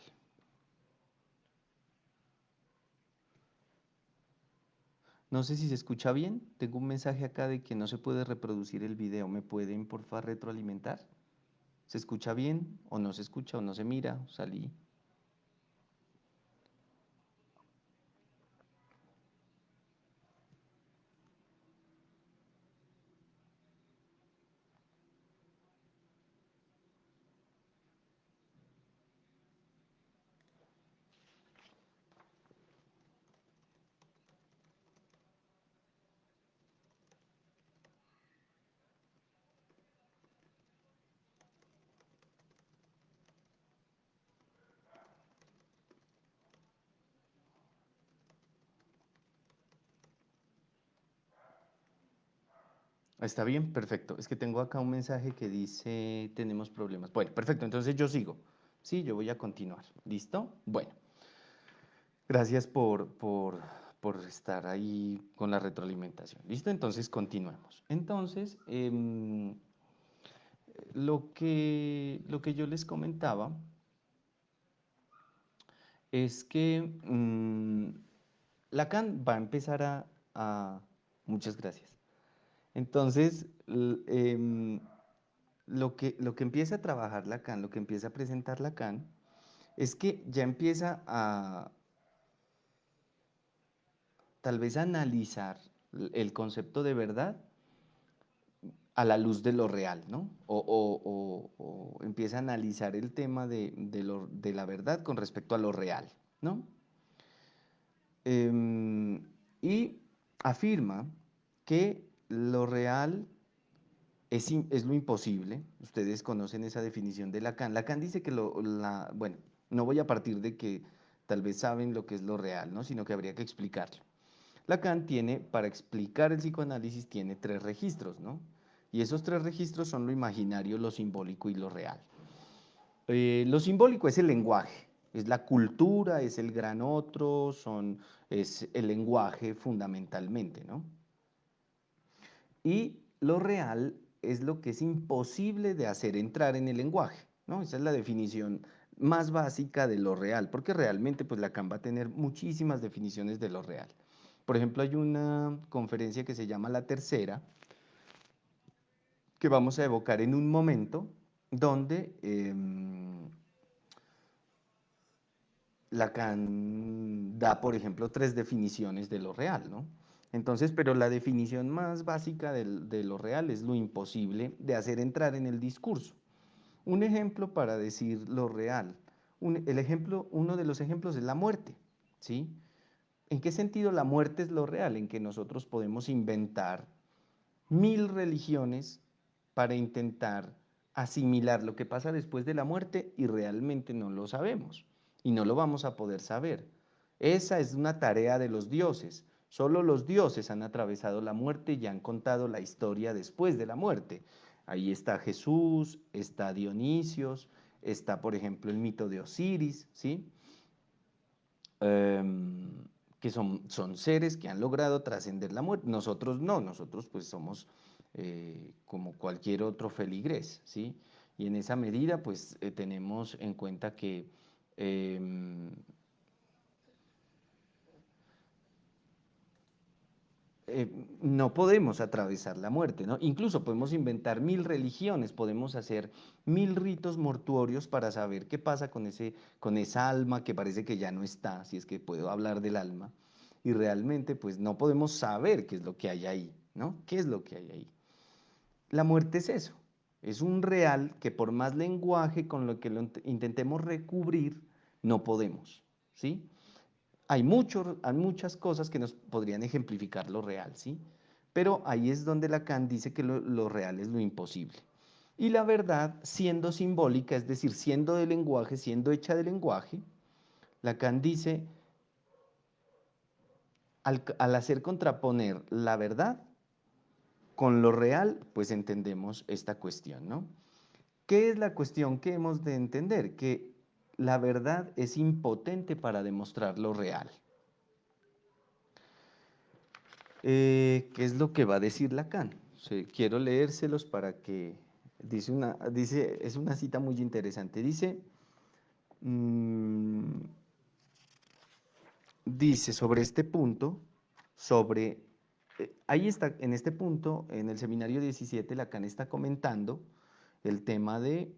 B: No sé si se escucha bien. Tengo un mensaje acá de que no se puede reproducir el video. ¿Me pueden, por favor, retroalimentar? ¿Se escucha bien o no se escucha o no se mira? Salí. ¿Está bien? Perfecto. Es que tengo acá un mensaje que dice, tenemos problemas. Bueno, perfecto. Entonces yo sigo. Sí, yo voy a continuar. ¿Listo? Bueno, gracias por estar ahí con la retroalimentación. ¿Listo? Entonces continuemos. Entonces, lo que yo les comentaba es que Lacan va a empezar muchas gracias. Entonces, lo que empieza a trabajar Lacan, lo que empieza a presentar Lacan, es que ya empieza a tal vez a analizar el concepto de verdad a la luz de lo real, ¿no? O empieza a analizar el tema de la verdad con respecto a lo real, ¿no? Y afirma que lo real es lo imposible. Ustedes conocen esa definición de Lacan. Lacan dice que bueno, no voy a partir de que tal vez saben lo que es lo real, ¿no? Sino que habría que explicarlo. Lacan tiene, para explicar el psicoanálisis, tiene tres registros, ¿no? Y esos tres registros son lo imaginario, lo simbólico y lo real. Lo simbólico es el lenguaje, es la cultura, es el gran otro, es el lenguaje fundamentalmente, ¿no? Y lo real es lo que es imposible de hacer entrar en el lenguaje, ¿no? Esa es la definición más básica de lo real, porque realmente pues Lacan va a tener muchísimas definiciones de lo real. Por ejemplo, hay una conferencia que se llama La Tercera, que vamos a evocar en un momento, donde Lacan da, por ejemplo, tres definiciones de lo real, ¿no? Entonces, pero la definición más básica de lo real es lo imposible de hacer entrar en el discurso. Un ejemplo para decir lo real, uno de los ejemplos es la muerte, ¿sí? ¿En qué sentido la muerte es lo real? En que nosotros podemos inventar 1000 religiones para intentar asimilar lo que pasa después de la muerte y realmente no lo sabemos y no lo vamos a poder saber. Esa es una tarea de los dioses. Solo los dioses han atravesado la muerte y han contado la historia después de la muerte. Ahí está Jesús, está Dionisios, está, por ejemplo, el mito de Osiris, ¿sí? Em, que son seres que han logrado trascender la muerte. Nosotros no, nosotros pues somos como cualquier otro feligrés, ¿sí? Y en esa medida pues tenemos en cuenta que em, eh, no podemos atravesar la muerte, ¿no? Incluso podemos inventar 1000 religiones, podemos hacer 1000 ritos mortuorios para saber qué pasa con esa alma que parece que ya no está, si es que puedo hablar del alma, y realmente pues no podemos saber qué es lo que hay ahí, ¿no? ¿Qué es lo que hay ahí? La muerte es eso, es un real que por más lenguaje con lo que lo intentemos recubrir, no podemos, ¿sí? Hay muchas cosas que nos podrían ejemplificar lo real, ¿sí? Pero ahí es donde Lacan dice que lo real es lo imposible. Y la verdad, siendo simbólica, es decir, siendo de lenguaje, siendo hecha de lenguaje, Lacan dice, al hacer contraponer la verdad con lo real, pues entendemos esta cuestión, ¿no? ¿Qué es la cuestión que hemos de entender? Que la verdad es impotente para demostrar lo real. ¿Qué es lo que va a decir Lacan? Quiero leérselos para que, es una cita muy interesante. Mm, dice sobre este punto, ahí está, en este punto, en el seminario 17, Lacan está comentando el tema de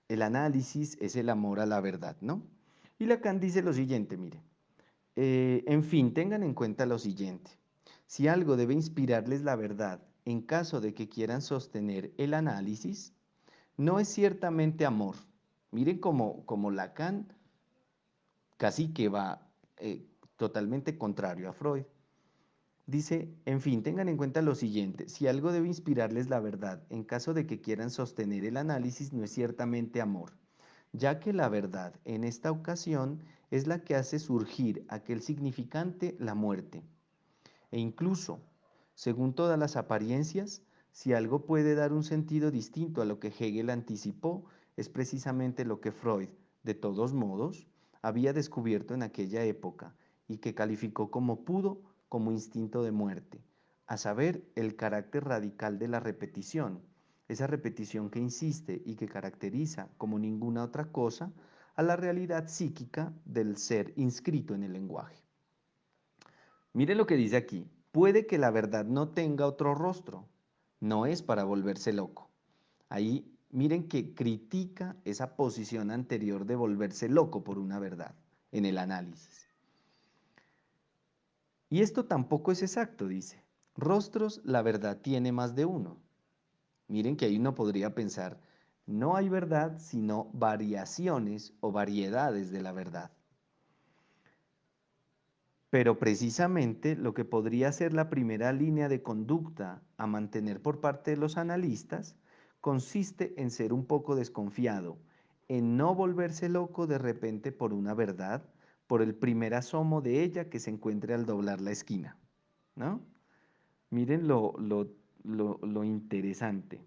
B: el análisis es el amor a la verdad, ¿no? Y Lacan dice lo siguiente, mire. En fin, tengan en cuenta lo siguiente. Si algo debe inspirarles la verdad en caso de que quieran sostener el análisis, no es ciertamente amor. Miren cómo Lacan casi que va totalmente contrario a Freud. Dice, en fin, tengan en cuenta lo siguiente. Si algo debe inspirarles la verdad en caso de que quieran sostener el análisis, no es ciertamente amor, ya que la verdad en esta ocasión es la que hace surgir aquel significante, la muerte. E incluso Según todas las apariencias, si algo puede dar un sentido distinto a lo que Hegel anticipó, es precisamente lo que Freud, de todos modos, había descubierto en aquella época y que calificó como pudo como instinto de muerte, a saber, el carácter radical de la repetición, esa repetición que insiste y que caracteriza como ninguna otra cosa a la realidad psíquica del ser inscrito en el lenguaje. Mire lo que dice aquí. Puede que la verdad no tenga otro rostro. No es para volverse loco. Ahí miren que critica esa posición anterior de volverse loco por una verdad en el análisis. Y esto tampoco es exacto, dice. Rostros, la verdad tiene más de uno. Miren que ahí uno podría pensar, no hay verdad sino variaciones o variedades de la verdad. Pero precisamente lo que podría ser la primera línea de conducta a mantener por parte de los analistas consiste en ser un poco desconfiado, en no volverse loco de repente por una verdad, por el primer asomo de ella que se encuentre al doblar la esquina, ¿no? Miren lo interesante.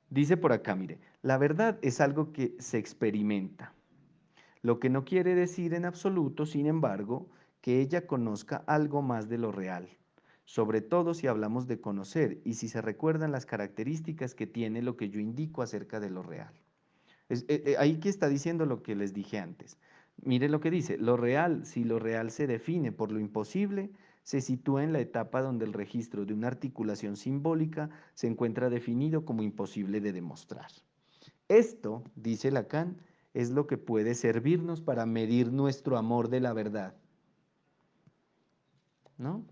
B: Dice por acá, mire, la verdad es algo que se experimenta. Lo que no quiere decir en absoluto, sin embargo, que ella conozca algo más de lo real, sobre todo si hablamos de conocer y si se recuerdan las características que tiene lo que yo indico acerca de lo real. Ahí que está diciendo lo que les dije antes. Mire lo que dice, lo real, si lo real se define por lo imposible, se sitúa en la etapa donde el registro de una articulación simbólica se encuentra definido como imposible de demostrar. Esto, dice Lacan, es lo que puede servirnos para medir nuestro amor de la verdad, ¿no?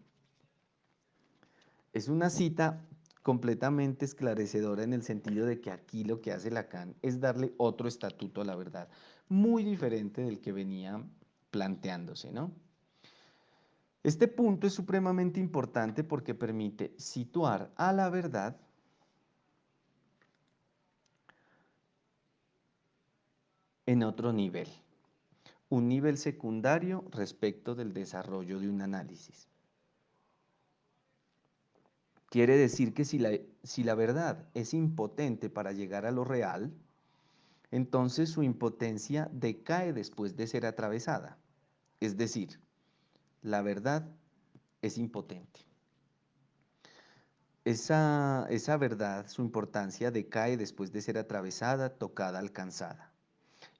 B: Es una cita completamente esclarecedora en el sentido de que aquí lo que hace Lacan es darle otro estatuto a la verdad, muy diferente del que venía planteándose, ¿no? Este punto es supremamente importante porque permite situar a la verdad en otro nivel, un nivel secundario respecto del desarrollo de un análisis. Quiere decir que si la verdad es impotente para llegar a lo real, entonces su impotencia decae después de ser atravesada. Es decir, la verdad es impotente. Esa verdad, su importancia decae después de ser atravesada, tocada, alcanzada.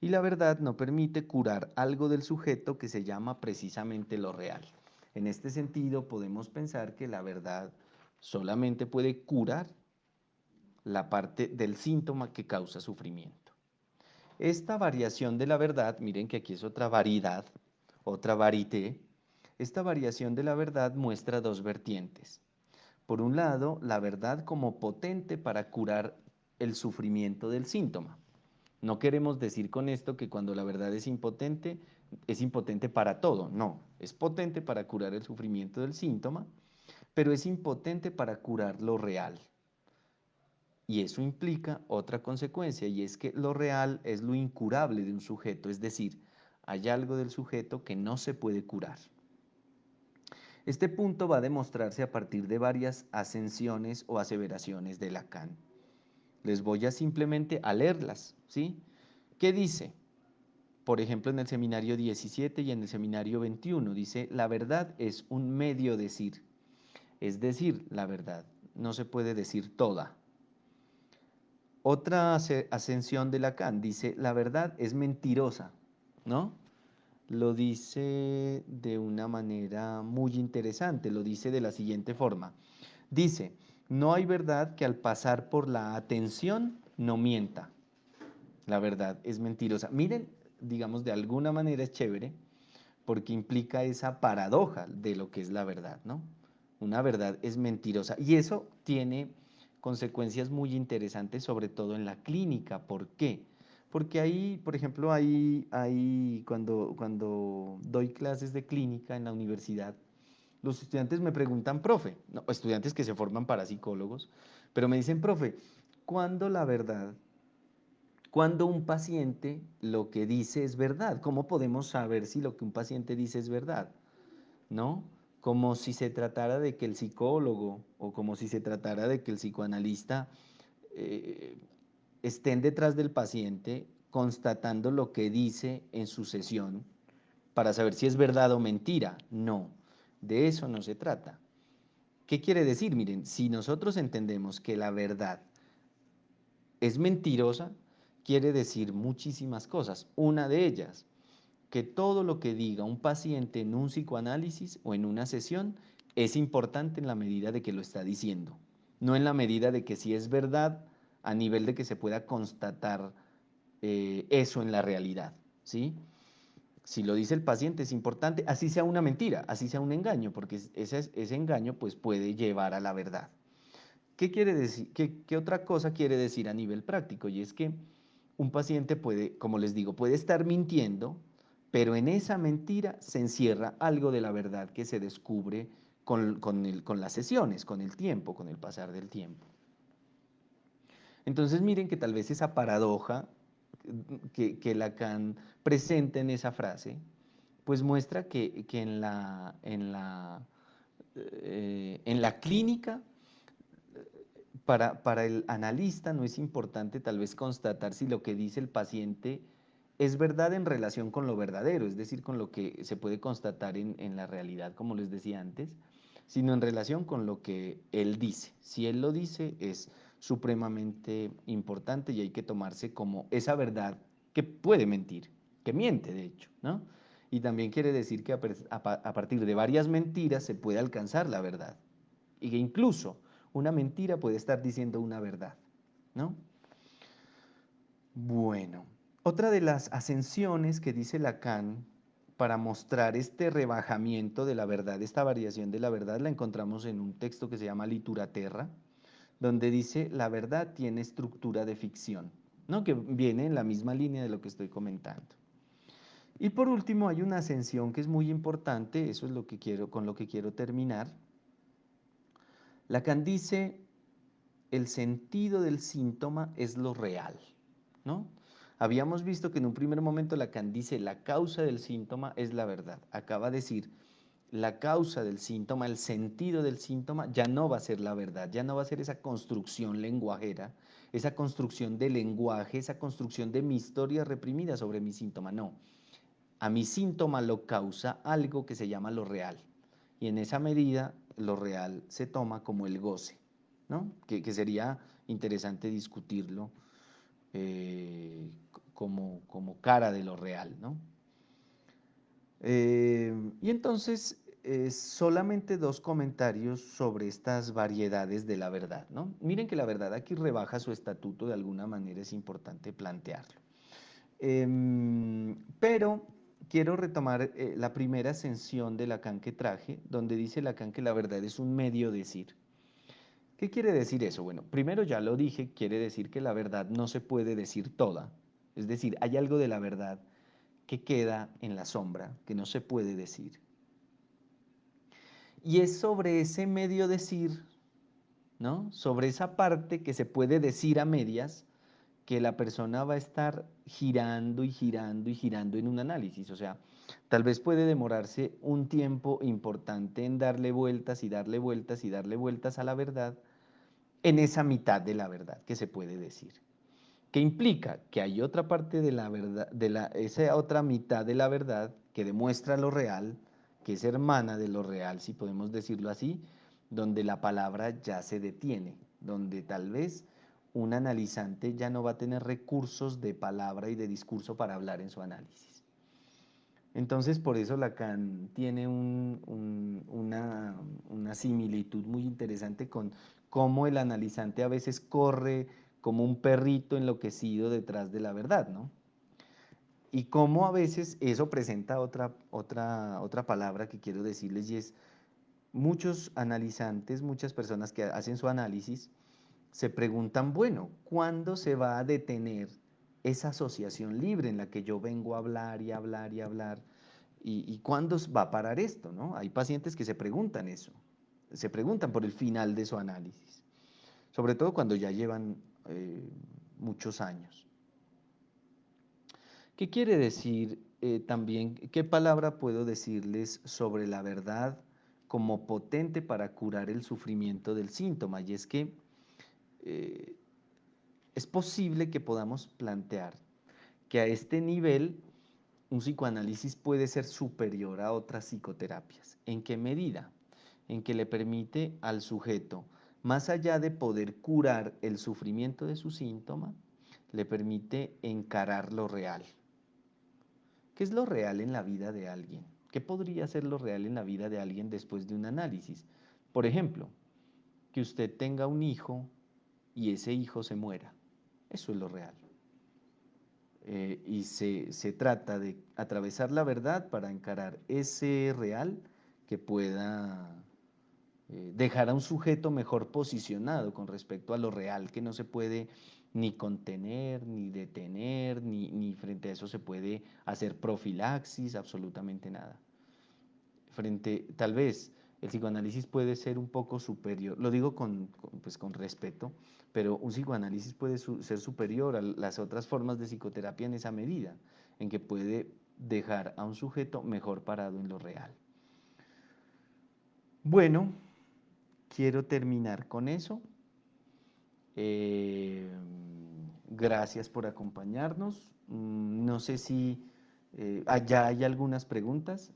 B: Y la verdad no permite curar algo del sujeto que se llama precisamente lo real. En este sentido, podemos pensar que la verdad solamente puede curar la parte del síntoma que causa sufrimiento. Esta variación de la verdad, miren que aquí es otra variedad, otra varité, esta variación de la verdad muestra dos vertientes. Por un lado, la verdad como potente para curar el sufrimiento del síntoma. No queremos decir con esto que cuando la verdad es impotente para todo, no, es potente para curar el sufrimiento del síntoma, pero es impotente para curar lo real. Y eso implica otra consecuencia, y es que lo real es lo incurable de un sujeto, es decir, hay algo del sujeto que no se puede curar. Este punto va a demostrarse a partir de varias ascensiones o aseveraciones de Lacan. Les voy a simplemente a leerlas, ¿sí? ¿Qué dice? Por ejemplo, en el seminario 17 y en el seminario 21 dice, la verdad es un medio decir, es decir, la verdad, no se puede decir toda. Otra ascensión de Lacan dice, la verdad es mentirosa, ¿no? Lo dice de una manera muy interesante, lo dice de la siguiente forma. Dice, no hay verdad que al pasar por la atención no mienta. La verdad es mentirosa. Miren, digamos, de alguna manera es chévere porque implica esa paradoja de lo que es la verdad, ¿no? Una verdad es mentirosa y eso tiene consecuencias muy interesantes, sobre todo en la clínica. ¿Por qué? Porque ahí, por ejemplo, cuando doy clases de clínica en la universidad, los estudiantes me preguntan, profe, no, estudiantes que se forman para psicólogos, pero me dicen, profe, ¿cuándo la verdad? Cuando un paciente lo que dice es verdad, ¿cómo podemos saber si lo que un paciente dice es verdad? ¿No? como si se tratara de que el psicólogo o como si se tratara de que el psicoanalista eh, estén detrás del paciente constatando lo que dice en su sesión para saber si es verdad o mentira. No, de eso no se trata. ¿Qué quiere decir? Miren, si nosotros entendemos que la verdad es mentirosa, quiere decir muchísimas cosas. Una de ellas, que todo lo que diga un paciente en un psicoanálisis o en una sesión es importante en la medida de que lo está diciendo, no en la medida de que si es verdad a nivel de que se pueda constatar eso en la realidad, ¿sí? Si lo dice el paciente es importante, así sea una mentira, así sea un engaño, porque ese engaño pues puede llevar a la verdad. ¿Qué quiere decir? ¿Qué otra cosa quiere decir a nivel práctico? Y es que un paciente puede, como les digo, puede estar mintiendo, pero en esa mentira se encierra algo de la verdad que se descubre con las sesiones, con el tiempo, con el pasar del tiempo. Entonces miren que tal vez esa paradoja que Lacan presenta en esa frase, pues muestra que en la clínica para el analista no es importante tal vez constatar si lo que dice el paciente es verdad en relación con lo verdadero, es decir, con lo que se puede constatar en la realidad, como les decía antes, sino en relación con lo que él dice. Si él lo dice, es supremamente importante y hay que tomarse como esa verdad que puede mentir, que miente de hecho, ¿no? Y también quiere decir que a partir de varias mentiras se puede alcanzar la verdad y que incluso una mentira puede estar diciendo una verdad, ¿no? Bueno, otra de las ascensiones que dice Lacan para mostrar este rebajamiento de la verdad, esta variación de la verdad, la encontramos en un texto que se llama Litura Terra, donde dice la verdad tiene estructura de ficción, ¿no? Que viene en la misma línea de lo que estoy comentando. Y por último hay una ascensión que es muy importante, eso es lo que quiero, con lo que quiero terminar. Lacan dice el sentido del síntoma es lo real, ¿no? Habíamos visto que en un primer momento Lacan dice la causa del síntoma es la verdad. Acaba de decir la causa del síntoma, el sentido del síntoma ya no va a ser la verdad, ya no va a ser esa construcción lenguajera, esa construcción de lenguaje, esa construcción de mi historia reprimida sobre mi síntoma, no. A mi síntoma lo causa algo que se llama lo real. Y en esa medida lo real se toma como el goce, ¿no? Que sería interesante discutirlo como cara de lo real, ¿no? Y entonces, solamente dos comentarios sobre estas variedades de la verdad, ¿no? Miren que la verdad aquí rebaja su estatuto, de alguna manera es importante plantearlo. Pero quiero retomar la primera ascensión de Lacan que traje, donde dice Lacan que la verdad es un medio decir. ¿Qué quiere decir eso? Bueno, primero ya lo dije, quiere decir que la verdad no se puede decir toda. Es decir, hay algo de la verdad que queda en la sombra, que no se puede decir. Y es sobre ese medio decir, ¿no? Sobre esa parte que se puede decir a medias, que la persona va a estar girando y girando y girando en un análisis. O sea, tal vez puede demorarse un tiempo importante en darle vueltas y darle vueltas y darle vueltas a la verdad en esa mitad de la verdad que se puede decir. ¿Qué implica? Que hay otra parte de la verdad, esa otra mitad de la verdad que demuestra lo real, que es hermana de lo real, si podemos decirlo así, donde la palabra ya se detiene, donde tal vez un analizante ya no va a tener recursos de palabra y de discurso para hablar en su análisis. Entonces, por eso Lacan tiene una similitud muy interesante con cómo el analizante a veces corre como un perrito enloquecido detrás de la verdad, ¿no? Y cómo a veces eso presenta otra palabra que quiero decirles y es muchos analizantes, muchas personas que hacen su análisis, se preguntan, bueno, ¿cuándo se va a detener esa asociación libre en la que yo vengo a hablar y hablar y hablar? ¿Y cuándo va a parar esto, no? Hay pacientes que se preguntan eso, se preguntan por el final de su análisis, sobre todo cuando ya llevan muchos años. ¿Qué quiere decir también? ¿Qué palabra puedo decirles sobre la verdad como potente para curar el sufrimiento del síntoma. Y es que eh, es posible que podamos plantear que a este nivel un psicoanálisis puede ser superior a otras psicoterapias. ¿En qué medida? En que le permite al sujeto, más allá de poder curar el sufrimiento de su síntoma, le permite encarar lo real. ¿Qué es lo real en la vida de alguien? ¿Qué podría ser lo real en la vida de alguien después de un análisis? Por ejemplo, que usted tenga un hijo y ese hijo se muera. Eso es lo real. Y se trata de atravesar la verdad para encarar ese real que pueda dejar a un sujeto mejor posicionado con respecto a lo real, que no se puede ni contener, ni detener, ni frente a eso se puede hacer profilaxis, absolutamente nada. Tal vez el psicoanálisis puede ser un poco superior, lo digo pues con respeto, pero un psicoanálisis puede ser superior a las otras formas de psicoterapia en esa medida, en que puede dejar a un sujeto mejor parado en lo real. Bueno, quiero terminar con eso. Eh, gracias por acompañarnos. No sé si allá hay algunas preguntas.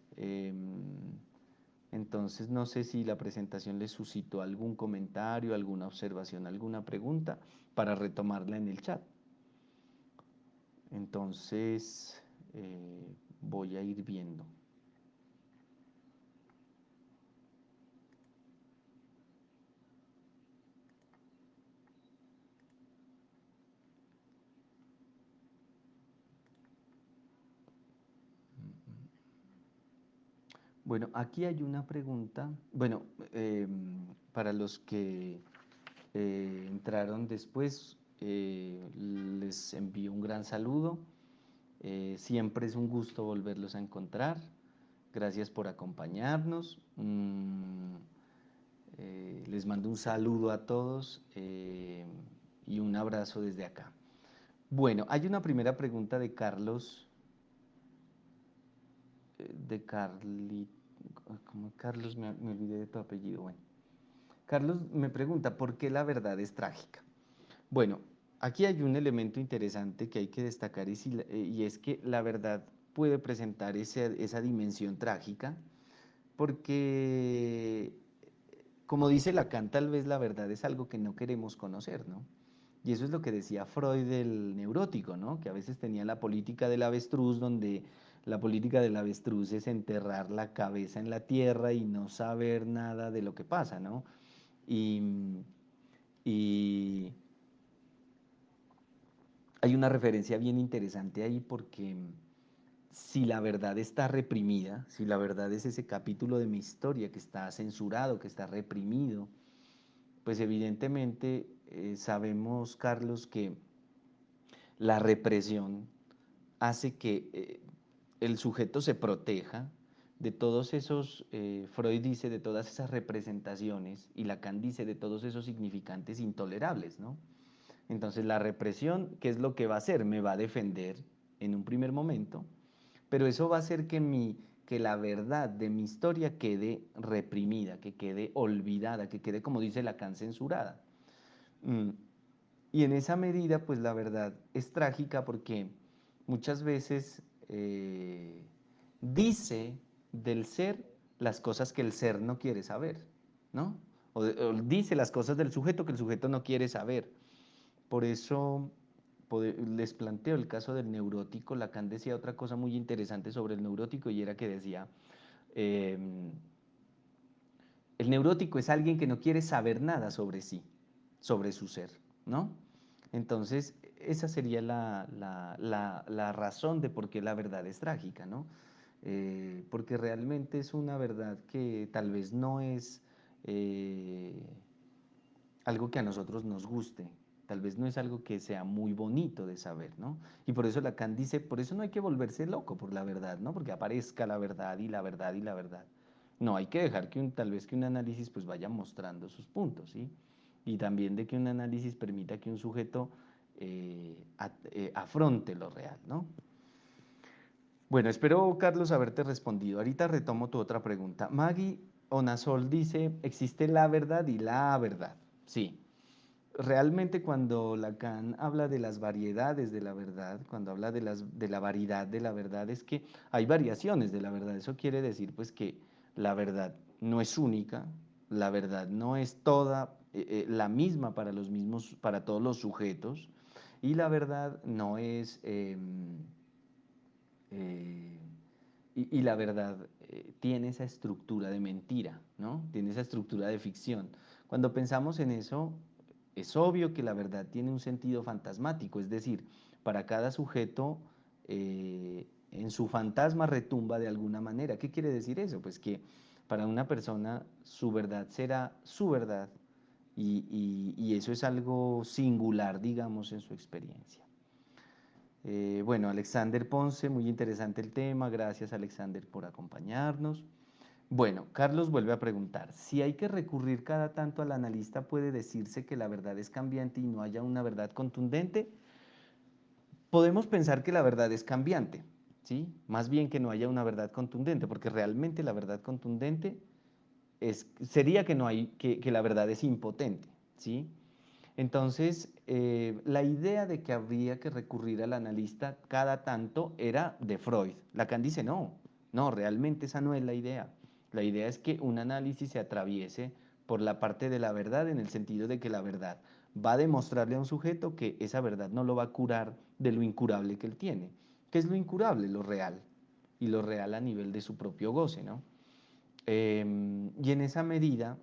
B: Entonces, no sé si la presentación les suscitó algún comentario, alguna observación, alguna pregunta para retomarla en el chat. Entonces, voy a ir viendo. Bueno, aquí hay una pregunta. Bueno, para los que entraron después, les envío un gran saludo. Siempre es un gusto volverlos a encontrar. Gracias por acompañarnos. Les mando un saludo a todos y un abrazo desde acá. Bueno, hay una primera pregunta de Carlos, de Carly, ¿cómo Carlos? Me olvidé de tu apellido. Bueno, Carlos me pregunta, ¿por qué la verdad es trágica? Bueno, aquí hay un elemento interesante que hay que destacar y es que la verdad puede presentar esa dimensión trágica porque, como dice Lacan, tal vez la verdad es algo que no queremos conocer, ¿no? Y eso es lo que decía Freud del neurótico, ¿no? Que a veces tenía la política del avestruz, donde la política del avestruz es enterrar la cabeza en la tierra y no saber nada de lo que pasa, ¿no? Y, y hay una referencia bien interesante ahí porque si la verdad está reprimida, si la verdad es ese capítulo de mi historia que está censurado, que está reprimido, pues evidentemente sabemos, Carlos, que la represión hace que el sujeto se proteja de todos esos, Freud dice, de todas esas representaciones y Lacan dice de todos esos significantes intolerables, ¿no? Entonces la represión, ¿qué es lo que va a hacer? Me va a defender en un primer momento, pero eso va a hacer que la verdad de mi historia quede reprimida, que quede olvidada, que quede, como dice Lacan, censurada. Mm, Y en esa medida, pues la verdad es trágica porque muchas veces dice del ser las cosas que el ser no quiere saber, ¿no? O dice las cosas del sujeto que el sujeto no quiere saber. Por eso les planteo el caso del neurótico. Lacan decía otra cosa muy interesante sobre el neurótico y era que decía, em, el neurótico es alguien que no quiere saber nada sobre sí, sobre su ser, ¿no? Entonces, esa sería la razón de por qué la verdad es trágica, ¿no? Porque realmente es una verdad que tal vez no es algo que a nosotros nos guste, tal vez no es algo que sea muy bonito de saber, ¿no? Y por eso Lacan dice, por eso no hay que volverse loco por la verdad, ¿no? Porque aparezca la verdad y la verdad y la verdad. No, hay que dejar que tal vez que un análisis pues vaya mostrando sus puntos, ¿sí? Y también de que un análisis permita que un sujeto afronte lo real, ¿no? Bueno, espero, Carlos, haberte respondido. Ahorita retomo tu otra pregunta. Maggie, Onasol dice, existe la verdad y la verdad. Sí, realmente cuando Lacan habla de las variedades de la verdad, cuando habla de la variedad de la verdad, es que hay variaciones de la verdad. Eso quiere decir pues que la verdad no es única, la verdad no es toda la misma para los mismos, para todos los sujetos, y la verdad no es eh, y la verdad tiene esa estructura de mentira, ¿no? Tiene esa estructura de ficción. Cuando pensamos en eso, es obvio que la verdad tiene un sentido fantasmático, es decir, para cada sujeto en su fantasma retumba de alguna manera. ¿Qué quiere decir eso? Pues que para una persona su verdad será su verdad y eso es algo singular, digamos, en su experiencia. Bueno, Alexander Ponce, muy interesante el tema. Gracias, Alexander, por acompañarnos. Bueno, Carlos vuelve a preguntar, si hay que recurrir cada tanto al analista, ¿puede decirse que la verdad es cambiante y no haya una verdad contundente? Podemos pensar que la verdad es cambiante, ¿sí? Más bien que no haya una verdad contundente, porque realmente la verdad contundente sería que, no hay, que la verdad es impotente, ¿sí? Entonces, la idea de que habría que recurrir al analista cada tanto era de Freud. Lacan dice, no, no, realmente esa no es la idea. La idea es que un análisis se atraviese por la parte de la verdad en el sentido de que la verdad va a demostrarle a un sujeto que esa verdad no lo va a curar de lo incurable que él tiene. ¿Qué es lo incurable? Lo real. Y lo real a nivel de su propio goce, ¿no? Y en esa medida,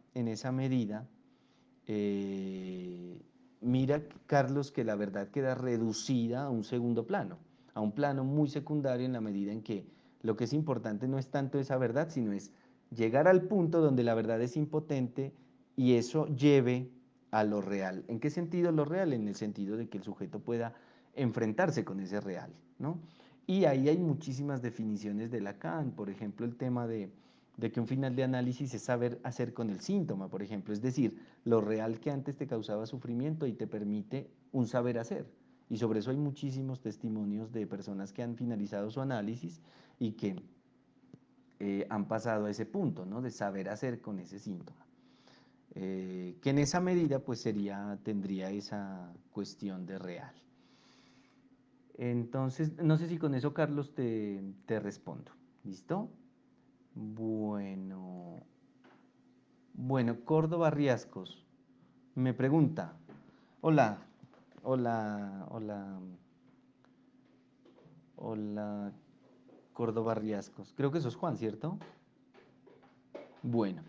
B: eh, mira, Carlos, que la verdad queda reducida a un segundo plano, a un plano muy secundario en la medida en que lo que es importante no es tanto esa verdad, sino es llegar al punto donde la verdad es impotente y eso lleve a lo real. ¿En qué sentido lo real? En el sentido de que el sujeto pueda enfrentarse con ese real, ¿no? Y ahí hay muchísimas definiciones de Lacan, por ejemplo, el tema de que un final de análisis es saber hacer con el síntoma, por ejemplo, es decir, lo real que antes te causaba sufrimiento y te permite un saber hacer. Y sobre eso hay muchísimos testimonios de personas que han finalizado su análisis y que han pasado a ese punto, ¿no? De saber hacer con ese síntoma. Que en esa medida pues tendría esa cuestión de real. Entonces, no sé si con eso, Carlos, te respondo. ¿Listo? Bueno, bueno, Córdoba Riascos me pregunta, hola, hola, hola, hola, Córdoba Riascos. Creo que sos Juan, ¿cierto? Bueno,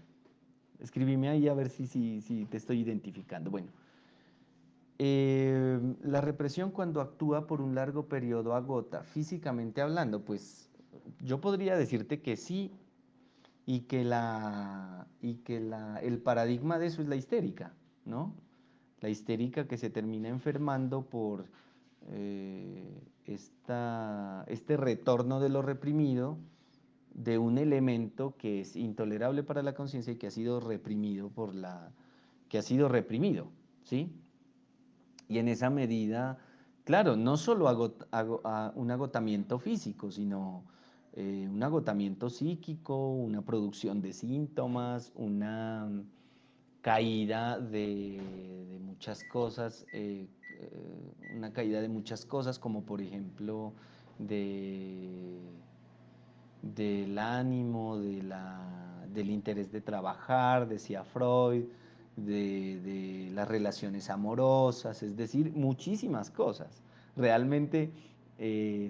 B: escribime ahí a ver si te estoy identificando. Bueno, la represión cuando actúa por un largo periodo agota, físicamente hablando, pues yo podría decirte que sí el paradigma de eso es la histérica, ¿no? La histérica que se termina enfermando por este retorno de lo reprimido de un elemento que es intolerable para la conciencia y que ha sido reprimido que ha sido reprimido, ¿sí? Y en esa medida, claro, no solo un agotamiento físico, sino un agotamiento psíquico, una producción de síntomas, una caída de muchas cosas, una caída de muchas cosas, como por ejemplo de, del ánimo, del interés de trabajar, decía Freud, de las relaciones amorosas, es decir, muchísimas cosas. Realmente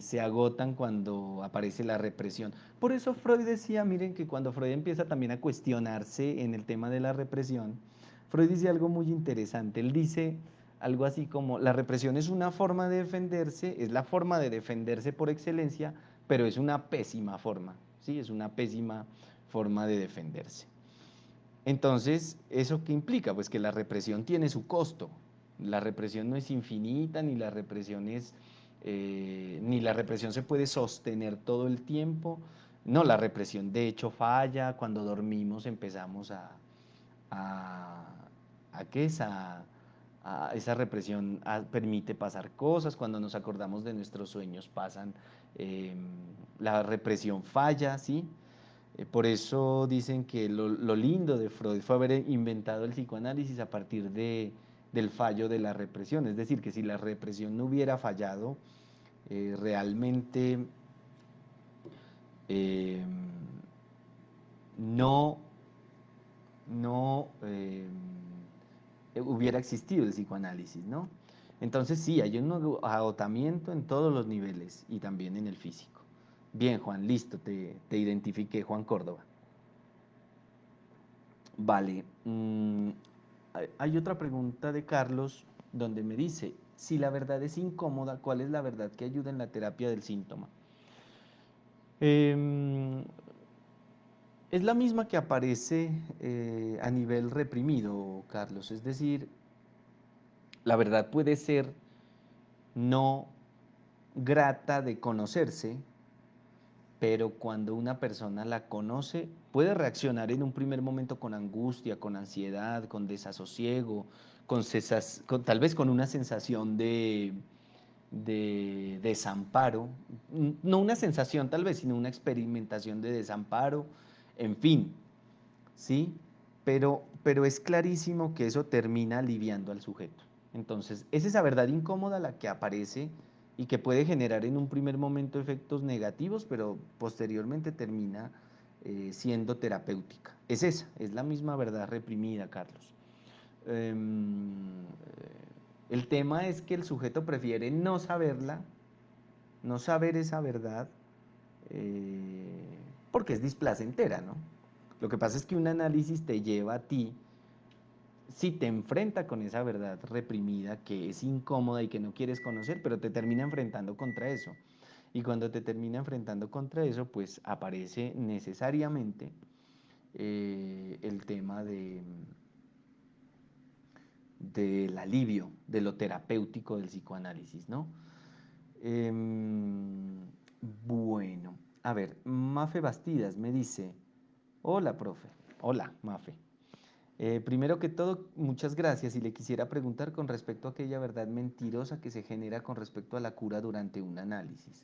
B: se agotan cuando aparece la represión. Por eso Freud decía, miren que cuando Freud empieza también a cuestionarse en el tema de la represión, Freud dice algo muy interesante. Él dice algo así como, la represión es una forma de defenderse, es la forma de defenderse por excelencia, pero es una pésima forma, ¿sí? Es una pésima forma de defenderse. Entonces, ¿eso qué implica? Pues que la represión tiene su costo. La represión no es infinita, ni la represión se puede sostener todo el tiempo. No, la represión de hecho falla. Cuando dormimos empezamos a, ¿a qué es? Esa represión permite pasar cosas. Cuando nos acordamos de nuestros sueños la represión falla, ¿sí? Por eso dicen que lo lindo de Freud fue haber inventado el psicoanálisis a partir del fallo de la represión. Es decir, que si la represión no hubiera fallado, realmente eh, no, no hubiera existido el psicoanálisis, ¿no? Entonces sí, hay un agotamiento en todos los niveles y también en el físico. Bien, Juan, listo, te identifiqué, Juan Córdoba. Vale. Hay otra pregunta de Carlos donde me dice, si la verdad es incómoda, ¿cuál es la verdad que ayuda en la terapia del síntoma? Em, es la misma que aparece a nivel reprimido, Carlos. Es decir, la verdad puede ser no grata de conocerse, pero cuando una persona la conoce, puede reaccionar en un primer momento con angustia, con ansiedad, con desasosiego, tal vez con una sensación de desamparo, no una sensación tal vez, sino una experimentación de desamparo, en fin, ¿sí? Pero es clarísimo que eso termina aliviando al sujeto. Entonces, es esa verdad incómoda la que aparece y que puede generar en un primer momento efectos negativos, pero posteriormente termina siendo terapéutica. Es esa, es la misma verdad reprimida, Carlos. Em, el tema es que el sujeto prefiere no saberla, no saber esa verdad, porque es displacentera, ¿no? Lo que pasa es que un análisis te lleva a ti, si te enfrenta con esa verdad reprimida que es incómoda y que no quieres conocer, pero te termina enfrentando contra eso. Y cuando te termina enfrentando contra eso, pues aparece necesariamente el tema del alivio, de lo terapéutico del psicoanálisis, ¿no? Em, bueno, a ver, Mafe Bastidas me dice, hola, profe. Hola, Mafe. Primero que todo, muchas gracias y le quisiera preguntar con respecto a aquella verdad mentirosa que se genera con respecto a la cura durante un análisis.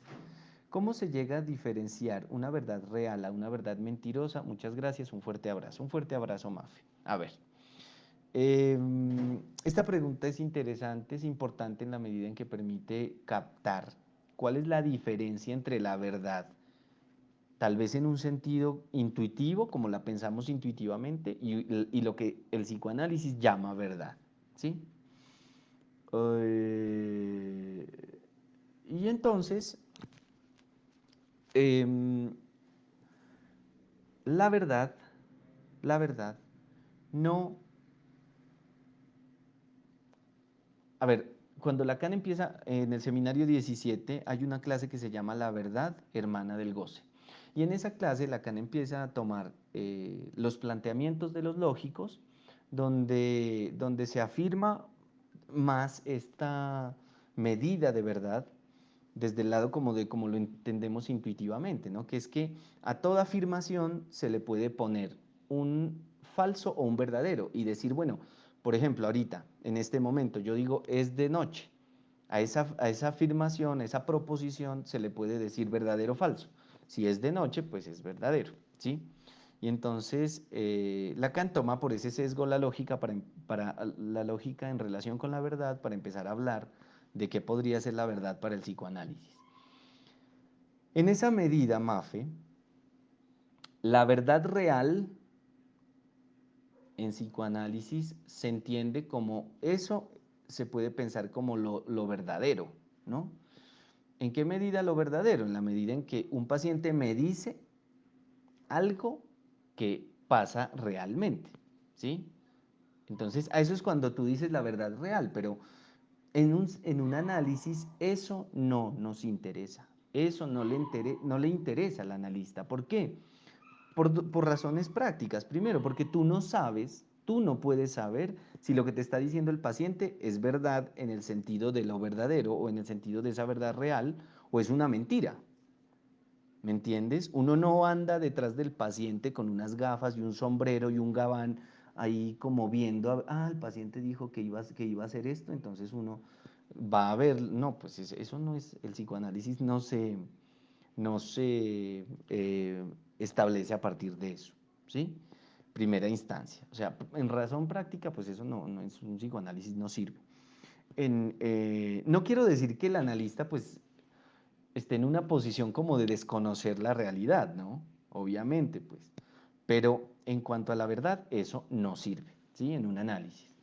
B: ¿Cómo se llega a diferenciar una verdad real a una verdad mentirosa? Muchas gracias, un fuerte abrazo. Un fuerte abrazo, Mafe. A ver, esta pregunta es interesante, es importante en la medida en que permite captar cuál es la diferencia entre la verdad, tal vez en un sentido intuitivo, como la pensamos intuitivamente, y lo que el psicoanálisis llama verdad, ¿sí? Eh, y entonces, em, la verdad, la verdad, no. A ver, cuando Lacan empieza en el seminario 17, hay una clase que se llama La verdad, hermana del goce. Y en esa clase Lacan empieza a tomar los planteamientos de los lógicos, donde se afirma más esta medida de verdad desde el lado como lo entendemos intuitivamente, ¿no? Que es que a toda afirmación se le puede poner un falso o un verdadero y decir, bueno, por ejemplo, ahorita, en este momento, yo digo es de noche. A esa afirmación, a esa proposición, se le puede decir verdadero o falso. Si es de noche, pues es verdadero, ¿sí? Y entonces Lacan toma por ese sesgo la lógica para la lógica en relación con la verdad para empezar a hablar de qué podría ser la verdad para el psicoanálisis. En esa medida, Mafe, la verdad real en psicoanálisis se entiende como eso, se puede pensar como lo verdadero, ¿no? ¿En qué medida lo verdadero? En la medida en que un paciente me dice algo que pasa realmente, ¿sí? Entonces, a eso es cuando tú dices la verdad real, pero en un análisis eso no nos interesa, eso no le interesa al analista. ¿Por qué? Por razones prácticas. Primero, porque tú no sabes, tú no puedes saber si lo que te está diciendo el paciente es verdad en el sentido de lo verdadero o en el sentido de esa verdad real o es una mentira. ¿Me entiendes? Uno no anda detrás del paciente con unas gafas y un sombrero y un gabán ahí como viendo, el paciente dijo que iba a hacer esto, entonces uno va a ver, no, pues eso no es, el psicoanálisis no se establece a partir de eso, ¿sí? Primera instancia. O sea, en razón práctica, pues eso no es un psicoanálisis, no sirve. No quiero decir que el analista, pues, esté en una posición como de desconocer la realidad, ¿no? Obviamente, pues. Pero en cuanto a la verdad, eso no sirve, ¿sí? En un análisis.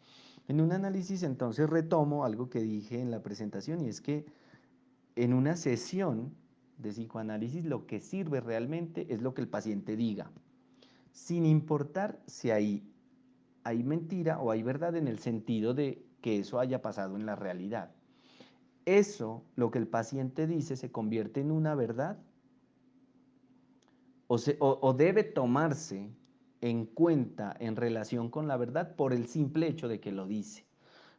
B: En un análisis, entonces, retomo algo que dije en la presentación y es que en una sesión de psicoanálisis lo que sirve realmente es lo que el paciente diga, sin importar si hay mentira o hay verdad en el sentido de que eso haya pasado en la realidad. Eso, lo que el paciente dice, se convierte en una verdad o debe tomarse en cuenta en relación con la verdad por el simple hecho de que lo dice.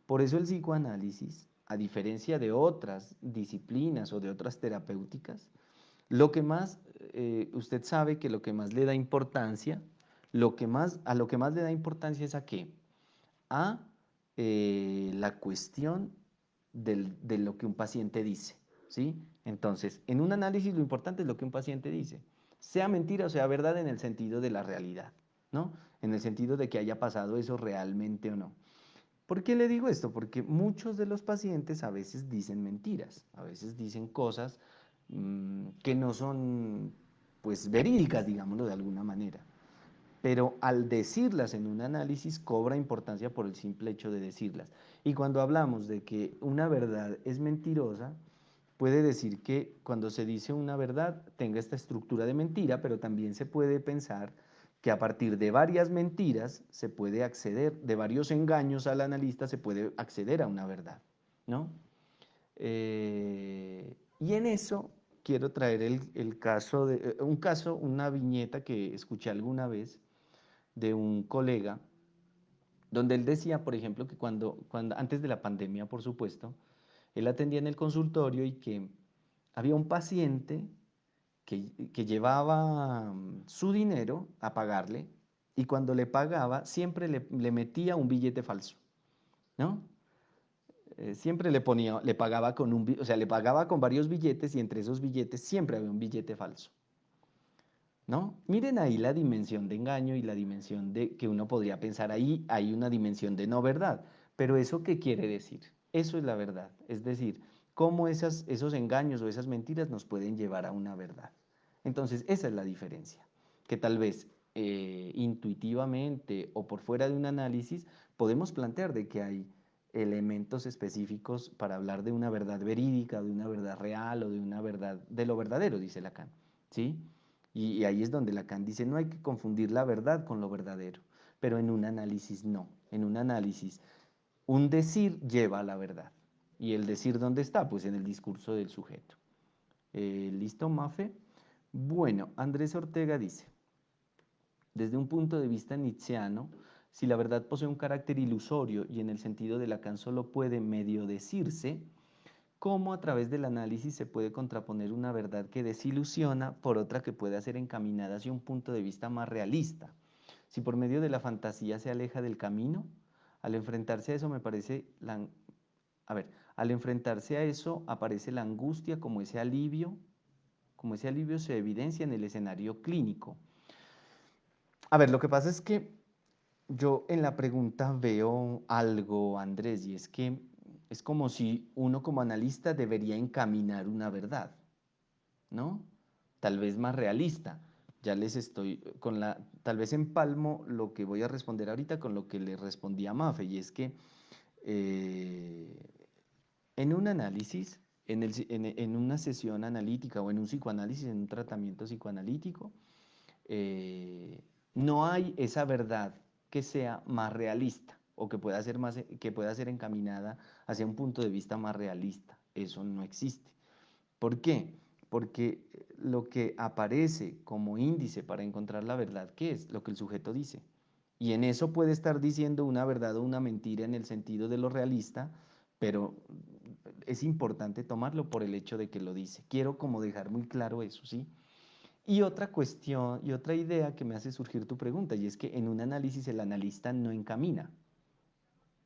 B: Por eso el psicoanálisis, a diferencia de otras disciplinas o de otras terapéuticas, lo que más, usted sabe que lo que más le da importancia, a lo que más le da importancia es a qué, a la cuestión de lo que un paciente dice, ¿sí? Entonces, en un análisis lo importante es lo que un paciente dice, sea mentira o sea verdad en el sentido de la realidad, ¿no? En el sentido de que haya pasado eso realmente o no. ¿Por qué le digo esto? Porque muchos de los pacientes a veces dicen mentiras, a veces dicen cosas que no son, pues, verídicas, digámoslo de alguna manera. Pero al decirlas en un análisis cobra importancia por el simple hecho de decirlas. Y cuando hablamos de que una verdad es mentirosa, puede decir que cuando se dice una verdad tenga esta estructura de mentira, pero también se puede pensar que a partir de varias mentiras se puede acceder, de varios engaños al analista se puede acceder a una verdad, ¿no? Y en eso quiero traer el caso un caso, una viñeta que escuché alguna vez de un colega, donde él decía, por ejemplo, que antes de la pandemia, por supuesto, él atendía en el consultorio y que había un paciente que llevaba su dinero a pagarle y cuando le pagaba siempre le metía un billete falso, ¿no? Siempre le pagaba o sea, le pagaba con varios billetes y entre esos billetes siempre había un billete falso. ¿No? Miren ahí la dimensión de engaño y la dimensión de que uno podría pensar ahí, hay una dimensión de no verdad. Pero ¿eso qué quiere decir? Eso es la verdad. Es decir, cómo esos engaños o esas mentiras nos pueden llevar a una verdad. Entonces, esa es la diferencia. Que tal vez intuitivamente o por fuera de un análisis podemos plantear de que hay elementos específicos para hablar de una verdad verídica, de una verdad real o de una verdad, de lo verdadero, dice Lacan. ¿Sí? Y ahí es donde Lacan dice, no hay que confundir la verdad con lo verdadero, pero en un análisis no. En un análisis, un decir lleva a la verdad. ¿Y el decir dónde está? Pues en el discurso del sujeto. ¿Listo, Mafe? Bueno, Andrés Ortega dice, desde un punto de vista nietzscheano, si la verdad posee un carácter ilusorio y en el sentido de Lacan solo puede medio decirse, cómo a través del análisis se puede contraponer una verdad que desilusiona por otra que pueda ser encaminada hacia un punto de vista más realista. Si por medio de la fantasía se aleja del camino, al enfrentarse a eso me parece a ver, al enfrentarse a eso aparece la angustia como ese alivio se evidencia en el escenario clínico. A ver, lo que pasa es que yo en la pregunta veo algo, Andrés, y es que es como si uno como analista debería encaminar una verdad, ¿no? Tal vez más realista. Ya les estoy tal vez empalmo lo que voy a responder ahorita con lo que le respondí a Mafe, y es que eh, en un análisis, en una sesión analítica o en un psicoanálisis, en un tratamiento psicoanalítico, eh, no hay esa verdad que sea más realista o que pueda ser encaminada hacia un punto de vista más realista. Eso no existe. ¿Por qué? Porque lo que aparece como índice para encontrar la verdad, ¿qué es? Lo que el sujeto dice. Y en eso puede estar diciendo una verdad o una mentira en el sentido de lo realista, pero es importante tomarlo por el hecho de que lo dice. Quiero como dejar muy claro eso, ¿sí? Y otra cuestión y otra idea que me hace surgir tu pregunta, y es que en un análisis el analista no encamina.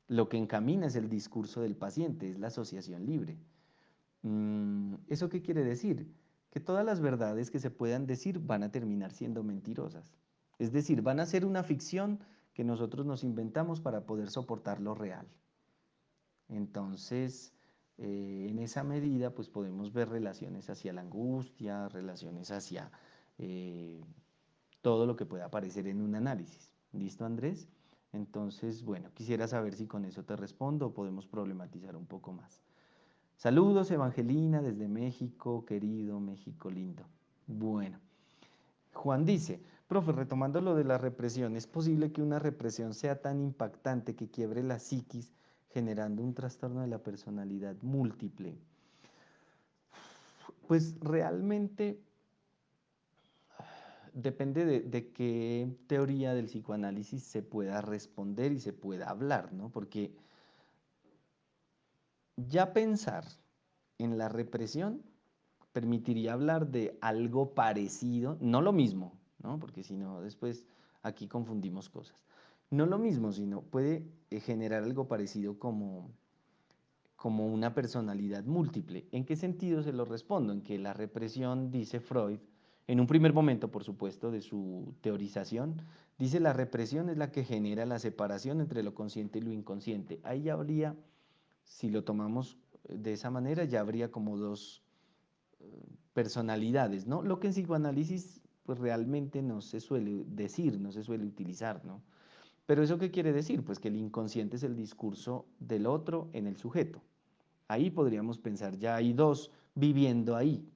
B: Lo que encamina es el discurso del paciente, es la asociación libre. ¿Eso qué quiere decir? que todas las verdades que se puedan decir van a terminar siendo mentirosas. Es decir, van a ser una ficción que nosotros nos inventamos para poder soportar lo real. Entonces, en esa medida, pues podemos ver relaciones hacia la angustia, relaciones hacia eh, todo lo que pueda aparecer en un análisis. ¿Listo, Andrés? Entonces, bueno, quisiera saber si con eso te respondo o podemos problematizar un poco más. Saludos, Evangelina, desde México, querido México lindo. Bueno, Juan dice, profe, retomando lo de la represión, ¿es posible que una represión sea tan impactante que quiebre la psiquis generando un trastorno de la personalidad múltiple? Pues realmente depende de qué teoría del psicoanálisis se pueda responder y se pueda hablar, ¿no? Porque ya pensar en la represión permitiría hablar de algo parecido, no lo mismo, ¿no? Porque si no, después aquí confundimos cosas. No lo mismo, sino puede generar algo parecido como una personalidad múltiple. ¿En qué sentido se lo respondo? En que la represión, dice Freud, en un primer momento, por supuesto, de su teorización, dice la represión es la que genera la separación entre lo consciente y lo inconsciente. Ahí ya habría, si lo tomamos de esa manera, ya habría como dos personalidades, ¿no? Lo que en psicoanálisis pues realmente no se suele decir, no se suele utilizar, ¿no? Pero ¿eso qué quiere decir? Pues que el inconsciente es el discurso del otro en el sujeto. Ahí podríamos pensar, ya hay dos viviendo ahí,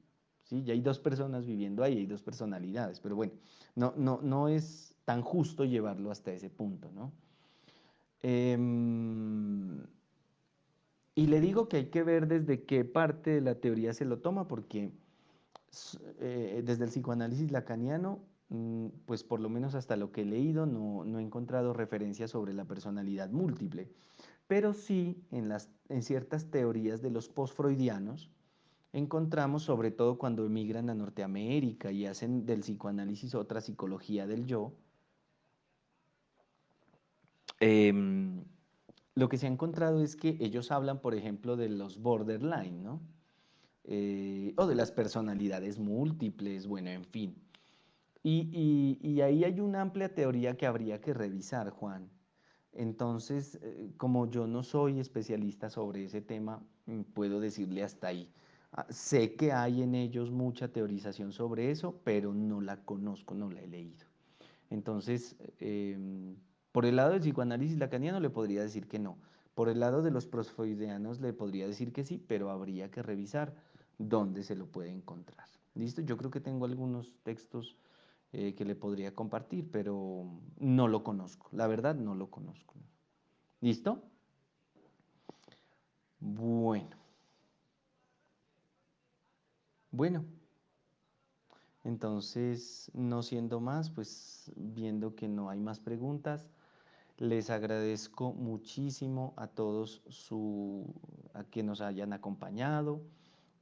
B: ¿sí? Ya hay dos personas viviendo ahí, hay dos personalidades, pero bueno, no es tan justo llevarlo hasta ese punto, ¿no? Em, y le digo que hay que ver desde qué parte de la teoría se lo toma, porque desde el psicoanálisis lacaniano, pues por lo menos hasta lo que he leído, no he encontrado referencias sobre la personalidad múltiple, pero sí en ciertas teorías de los postfreudianos encontramos, sobre todo cuando emigran a Norteamérica y hacen del psicoanálisis otra psicología del yo, em, lo que se ha encontrado es que ellos hablan, por ejemplo, de los borderline, ¿no? O de las personalidades múltiples, bueno, en fin. Y ahí hay una amplia teoría que habría que revisar, Juan. Entonces, como yo no soy especialista sobre ese tema, puedo decirle hasta ahí. Sé que hay en ellos mucha teorización sobre eso, pero no la conozco, no la he leído. Entonces, por el lado del psicoanálisis lacaniano le podría decir que no. Por el lado de los prosfoideanos le podría decir que sí, pero habría que revisar dónde se lo puede encontrar. ¿Listo? Yo creo que tengo algunos textos que le podría compartir, pero no lo conozco. La verdad, no lo conozco. ¿Listo? Bueno, bueno. Entonces, no siendo más, pues viendo que no hay más preguntas, les agradezco muchísimo a todos a que nos hayan acompañado.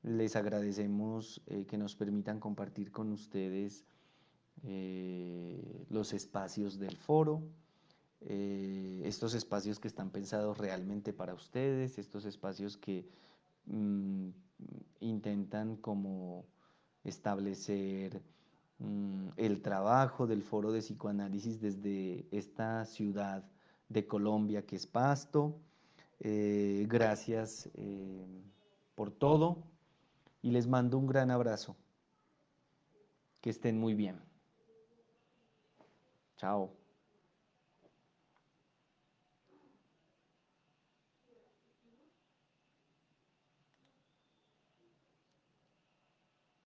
B: Les agradecemos que nos permitan compartir con ustedes los espacios del foro, estos espacios que están pensados realmente para ustedes, estos espacios que mm, intentan como establecer el trabajo del foro de psicoanálisis desde esta ciudad de Colombia que es Pasto. Gracias por todo y les mando un gran abrazo. Que estén muy bien. Chao.